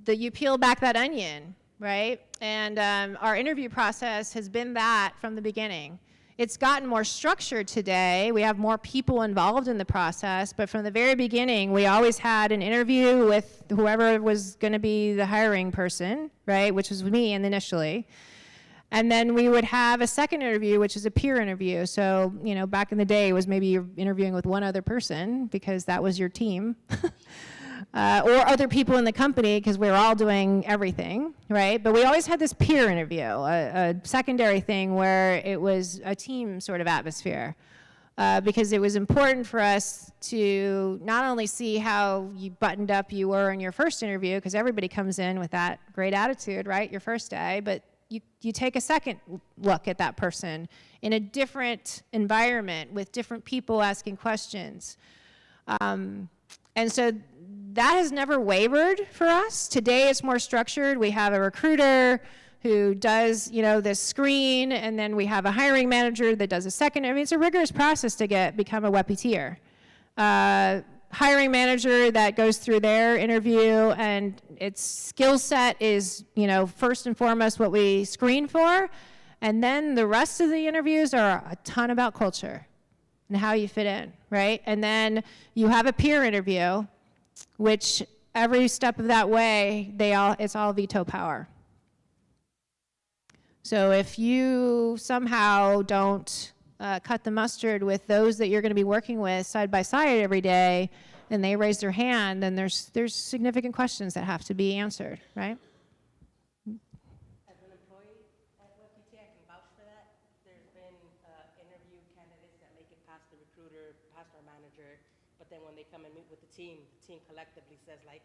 that you peel back that onion, right? And our interview process has been that from the beginning. It's gotten more structured today. We have more people involved in the process, but from the very beginning, we always had an interview with whoever was going to be the hiring person, right, which was me initially. And then we would have a second interview, which is a peer interview. So, back in the day, it was maybe you're interviewing with one other person because that was your team. Or other people in the company, because we were all doing everything, right? But we always had this peer interview, a secondary thing where it was a team sort of atmosphere, because it was important for us to not only see how you buttoned up you were in your first interview, because everybody comes in with that great attitude, right, your first day, but you take a second look at that person in a different environment with different people asking questions. And so that has never wavered for us. Today it's more structured. We have a recruiter who does, this screen, and then we have a hiring manager that does a second. I mean, it's a rigorous process to become a WebPTer. Hiring manager that goes through their interview, and its skill set is, first and foremost what we screen for, and then the rest of the interviews are a ton about culture and how you fit in, right? And then you have a peer interview, which every step of that way, it's all veto power. So if you somehow don't cut the mustard with those that you're going to be working with side by side every day, and they raise their hand, then there's significant questions that have to be answered, right? As an employee at WebPT, I can vouch for that. There's been interview candidates that make it past the recruiter, past our manager, but then when they come and meet with the team collectively says like,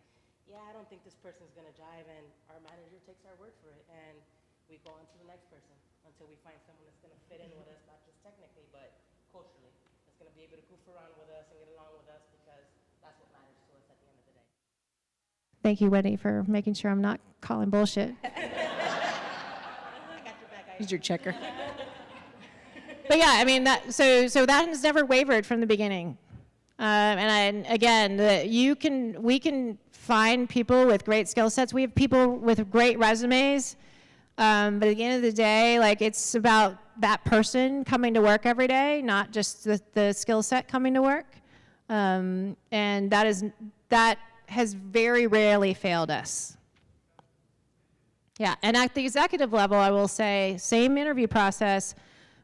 yeah, I don't think this person's gonna jive, and our manager takes our word for it, and we go on to the next person until we find someone that's gonna fit in with us, not just technically, but culturally. That's gonna be able to goof around with us and get along with us, because that's what matters to us at the end of the day. Thank you, Wendy, for making sure I'm not calling bullshit. I got your back. Here's your checker. But yeah, I mean, so that has never wavered from the beginning. We can find people with great skill sets. We have people with great resumes. But at the end of the day, like, it's about that person coming to work every day, not just the skill set coming to work. And that has very rarely failed us. Yeah, and at the executive level, I will say, same interview process,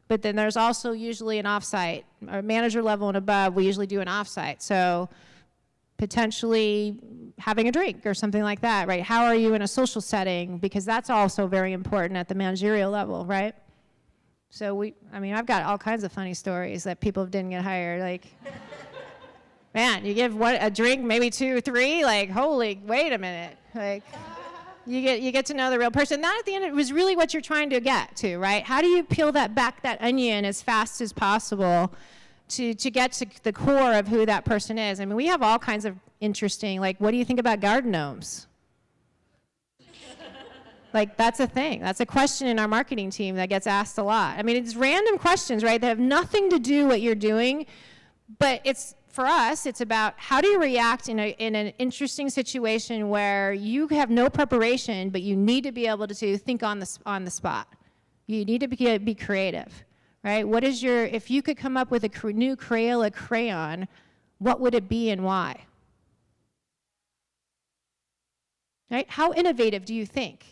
but then there's also usually an offsite. Or manager level and above, we usually do an offsite. So potentially having a drink or something like that, right? How are you in a social setting? Because that's also very important at the managerial level, right? So I've got all kinds of funny stories that people didn't get hired, like, man, you give a drink, maybe 2, 3, like, holy, wait a minute. Like, you get to know the real person. That at the end, it was really what you're trying to get to, right? How do you peel that onion as fast as possible to get to the core of who that person is? I mean, we have all kinds of interesting, like, what do you think about garden gnomes? Like, that's a thing. That's a question in our marketing team that gets asked a lot. I mean, it's random questions, right? That have nothing to do what you're doing, but for us, it's about how do you react in an interesting situation where you have no preparation, but you need to be able to think on the spot. You need to be creative, right? If you could come up with a new Crayola crayon, what would it be and why? Right? How innovative do you think?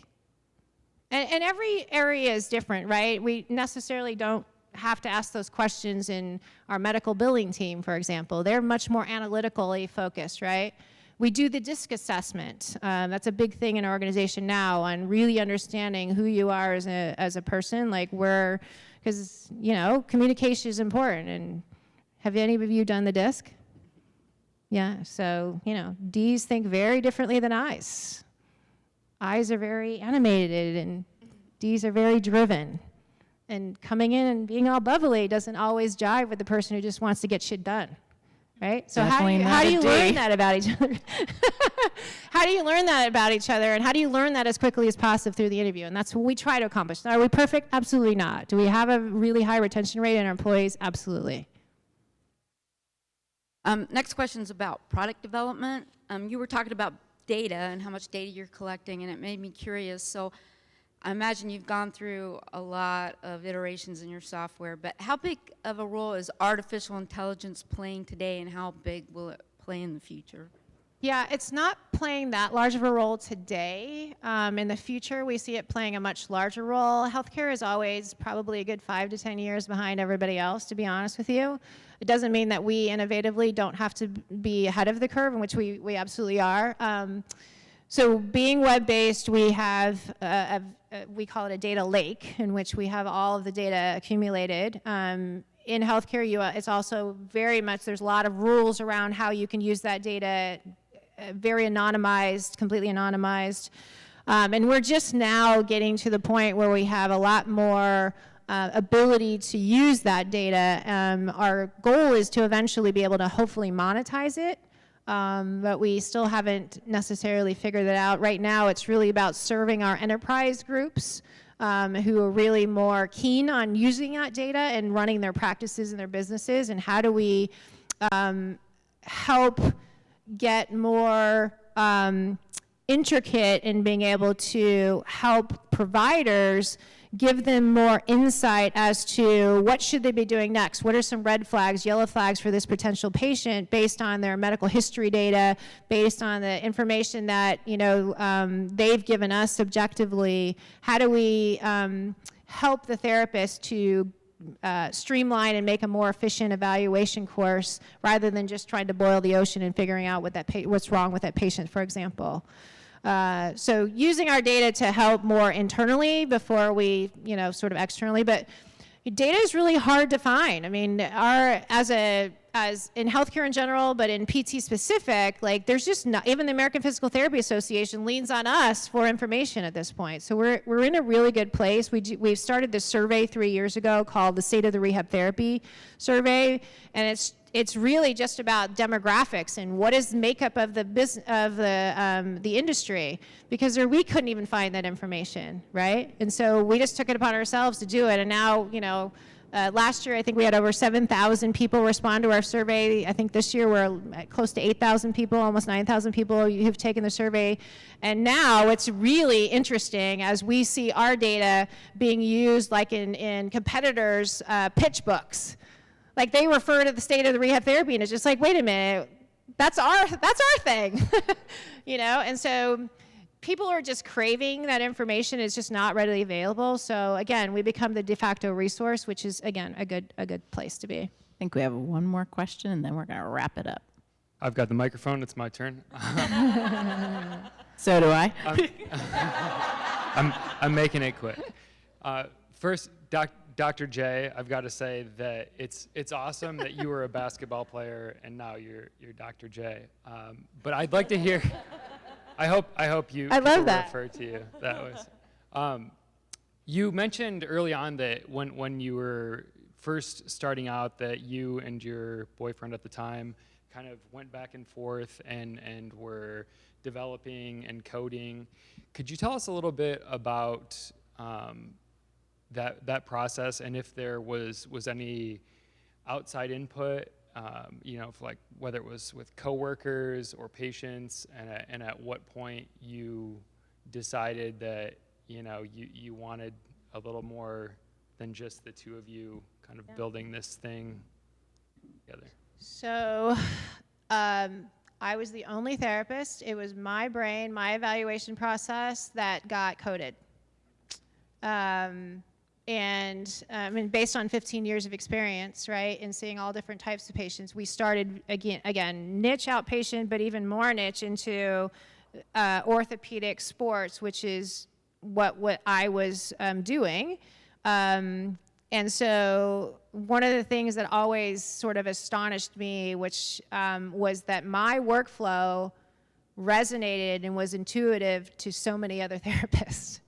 And every area is different, right? We necessarily don't have to ask those questions in our medical billing team, for example. They're much more analytically focused, right? We do the DISC assessment. That's a big thing in our organization now on really understanding who you are as a person, like because, communication is important. And have any of you done the DISC? Yeah, so, Ds think very differently than Is. Is are very animated and Ds are very driven. And coming in and being all bubbly doesn't always jive with the person who just wants to get shit done, right? So how do you learn that about each other? How do you learn that about each other, and how do you learn that as quickly as possible through the interview? And that's what we try to accomplish. Are we perfect? Absolutely not. Do we have a really high retention rate in our employees? Absolutely. Next question is about product development. You were talking about data and how much data you're collecting, and it made me curious. So I imagine you've gone through a lot of iterations in your software, but how big of a role is artificial intelligence playing today, and how big will it play in the future? Yeah, it's not playing that large of a role today. In the future, we see it playing a much larger role. Healthcare is always probably a good 5 to 10 years behind everybody else, to be honest with you. It doesn't mean that we innovatively don't have to be ahead of the curve, in which we absolutely are. So being web-based, we have, we call it a data lake, in which we have all of the data accumulated. In healthcare, it's also very much, there's a lot of rules around how you can use that data, very anonymized, completely anonymized. And we're just now getting to the point where we have a lot more ability to use that data. Our goal is to eventually be able to hopefully monetize it, but we still haven't necessarily figured that out. Right now, it's really about serving our enterprise groups who are really more keen on using that data and running their practices and their businesses, and how do we help get more intricate in being able to help providers, give them more insight as to what should they be doing next. What are some red flags, yellow flags for this potential patient based on their medical history data, based on the information that they've given us subjectively. How do we help the therapist to streamline and make a more efficient evaluation course, rather than just trying to boil the ocean and figuring out what's wrong with that patient, for example. So using our data to help more internally before we, sort of externally, but data is really hard to find. I mean, as in healthcare in general, but in PT specific, like there's just not, even the American Physical Therapy Association leans on us for information at this point. So we're in a really good place. We've started this survey 3 years ago called the State of the Rehab Therapy Survey, and it's really just about demographics and what is the makeup of the industry, because we couldn't even find that information, right? And so we just took it upon ourselves to do it, and now, last year I think we had over 7,000 people respond to our survey. I think this year we're at close to 8,000 people, almost 9,000 people who've taken the survey. And now it's really interesting as we see our data being used like in competitors' pitch books. Like they refer to the state of the rehab therapy, and it's just like, wait a minute, that's our thing, And so people are just craving that information. It's just not readily available. So again, we become the de facto resource, which is again a good place to be. I think we have one more question, and then we're gonna wrap it up. I've got the microphone. It's my turn. So do I. I'm making it quick. First, Dr. J, I've got to say that it's awesome that you were a basketball player and now you're Dr. J. But I'd like to hear. I hope you. I love that. Refer to you that way. You mentioned early on that when you were first starting out that you and your boyfriend at the time kind of went back and forth and were developing and coding. Could you tell us a little bit about that process, and if there was any outside input, like whether it was with coworkers or patients, and at what point you decided that you wanted a little more than just the two of you kind of building this thing together? So I was the only therapist. It was my brain, my evaluation process that got coded. Based on 15 years of experience, right, and seeing all different types of patients, we started, again, niche outpatient, but even more niche into orthopedic sports, which is what I was doing. And so one of the things that always sort of astonished me, which was that my workflow resonated and was intuitive to so many other therapists,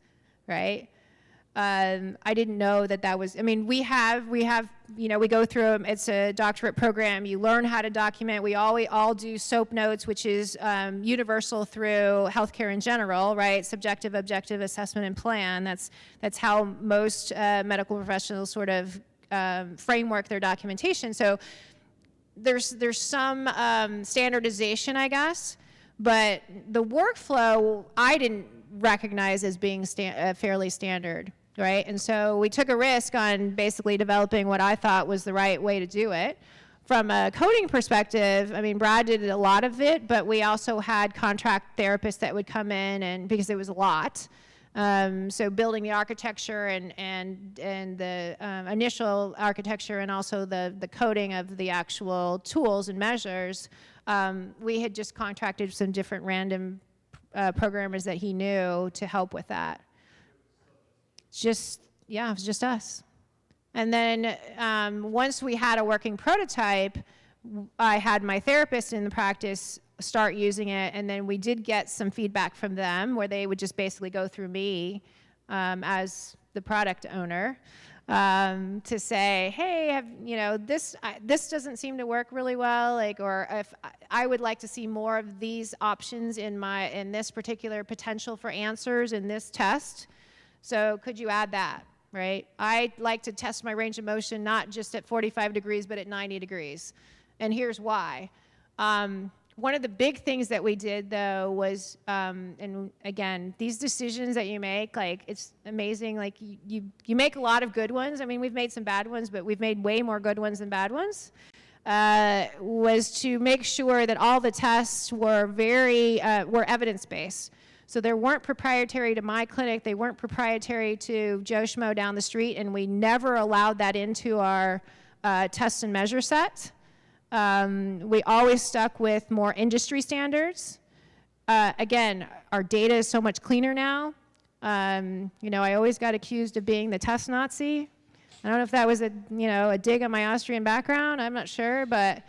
right? I didn't know that was, we go through, it's a doctorate program. You learn how to document. We all do SOAP notes, which is universal through healthcare in general, right? Subjective, objective assessment and plan. That's how most medical professionals sort of framework their documentation. So there's some standardization, I guess, but the workflow I didn't recognize as being fairly standard. Right, and so we took a risk on basically developing what I thought was the right way to do it. From a coding perspective, Brad did a lot of it, but we also had contract therapists that would come in, and because it was a lot. So building the architecture and the initial architecture, and also the coding of the actual tools and measures, we had just contracted some different random programmers that he knew to help with that. It was just us. And then once we had a working prototype, I had my therapist in the practice start using it, and then we did get some feedback from them where they would just basically go through me as the product owner to say, hey, this doesn't seem to work really well, or if I would like to see more of these options in this particular potential for answers in this test. So could you add that, right? I like to test my range of motion not just at 45 degrees, but at 90 degrees. And here's why. One of the big things that we did, though, was, and again, these decisions that you make, it's amazing. You make a lot of good ones. We've made some bad ones, but we've made way more good ones than bad ones. Was to make sure that all the tests were were evidence-based. So they weren't proprietary to my clinic, they weren't proprietary to Joe Schmo down the street, and we never allowed that into our test and measure set. We always stuck with more industry standards. Again, our data is so much cleaner now. I always got accused of being the test Nazi. I don't know if that was a dig on my Austrian background, I'm not sure, but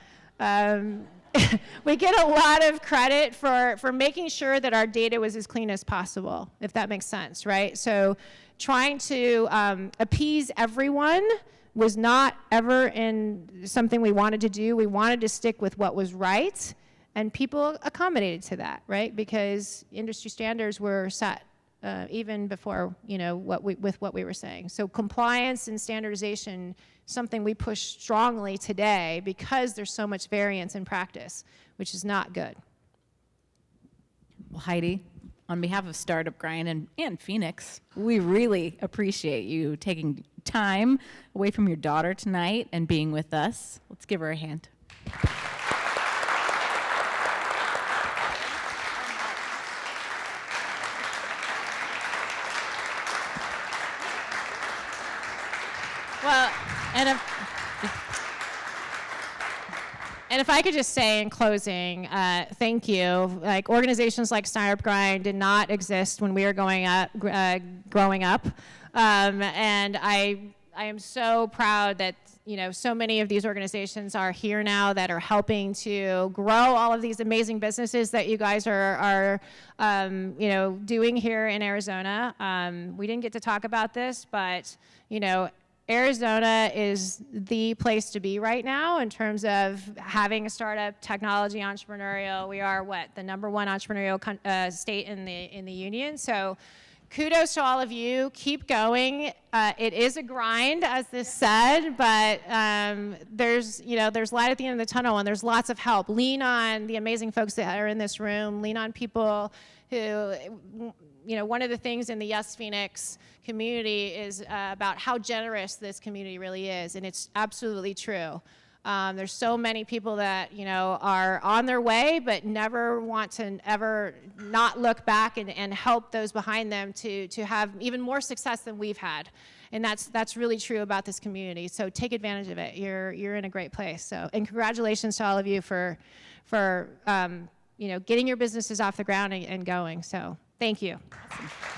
we get a lot of credit for making sure that our data was as clean as possible, if that makes sense, right? So trying to appease everyone was not ever in something we wanted to do. We wanted to stick with what was right, and people accommodated to that, right? Because industry standards were set even before, what we were saying. So compliance and standardization, something we push strongly today because there's so much variance in practice, which is not good. Well, Heidi, on behalf of Startup Grind and Phoenix, we really appreciate you taking time away from your daughter tonight and being with us. Let's give her a hand. Well, and if I could just say in closing, thank you. Organizations like Startup Grind did not exist when we were growing up, and I am so proud that, you know, so many of these organizations are here now that are helping to grow all of these amazing businesses that you guys are you know, doing here in Arizona. We didn't get to talk about this, but, you know, Arizona is the place to be right now in terms of having a startup, technology, entrepreneurial. We are the #1 entrepreneurial state in the union. So kudos to all of you. Keep going. It is a grind, as this said, but there's light at the end of the tunnel, and there's lots of help. Lean on the amazing folks that are in this room. Lean on people who, you know, one of the things in the Yes Phoenix community is about how generous this community really is, and it's absolutely true. There's so many people that, you know, are on their way but never want to ever not look back and help those behind them to have even more success than we've had. And that's really true about this community. So take advantage of it. You're in a great place. So, and congratulations to all of you for you know, getting your businesses off the ground and going. So thank you. Awesome.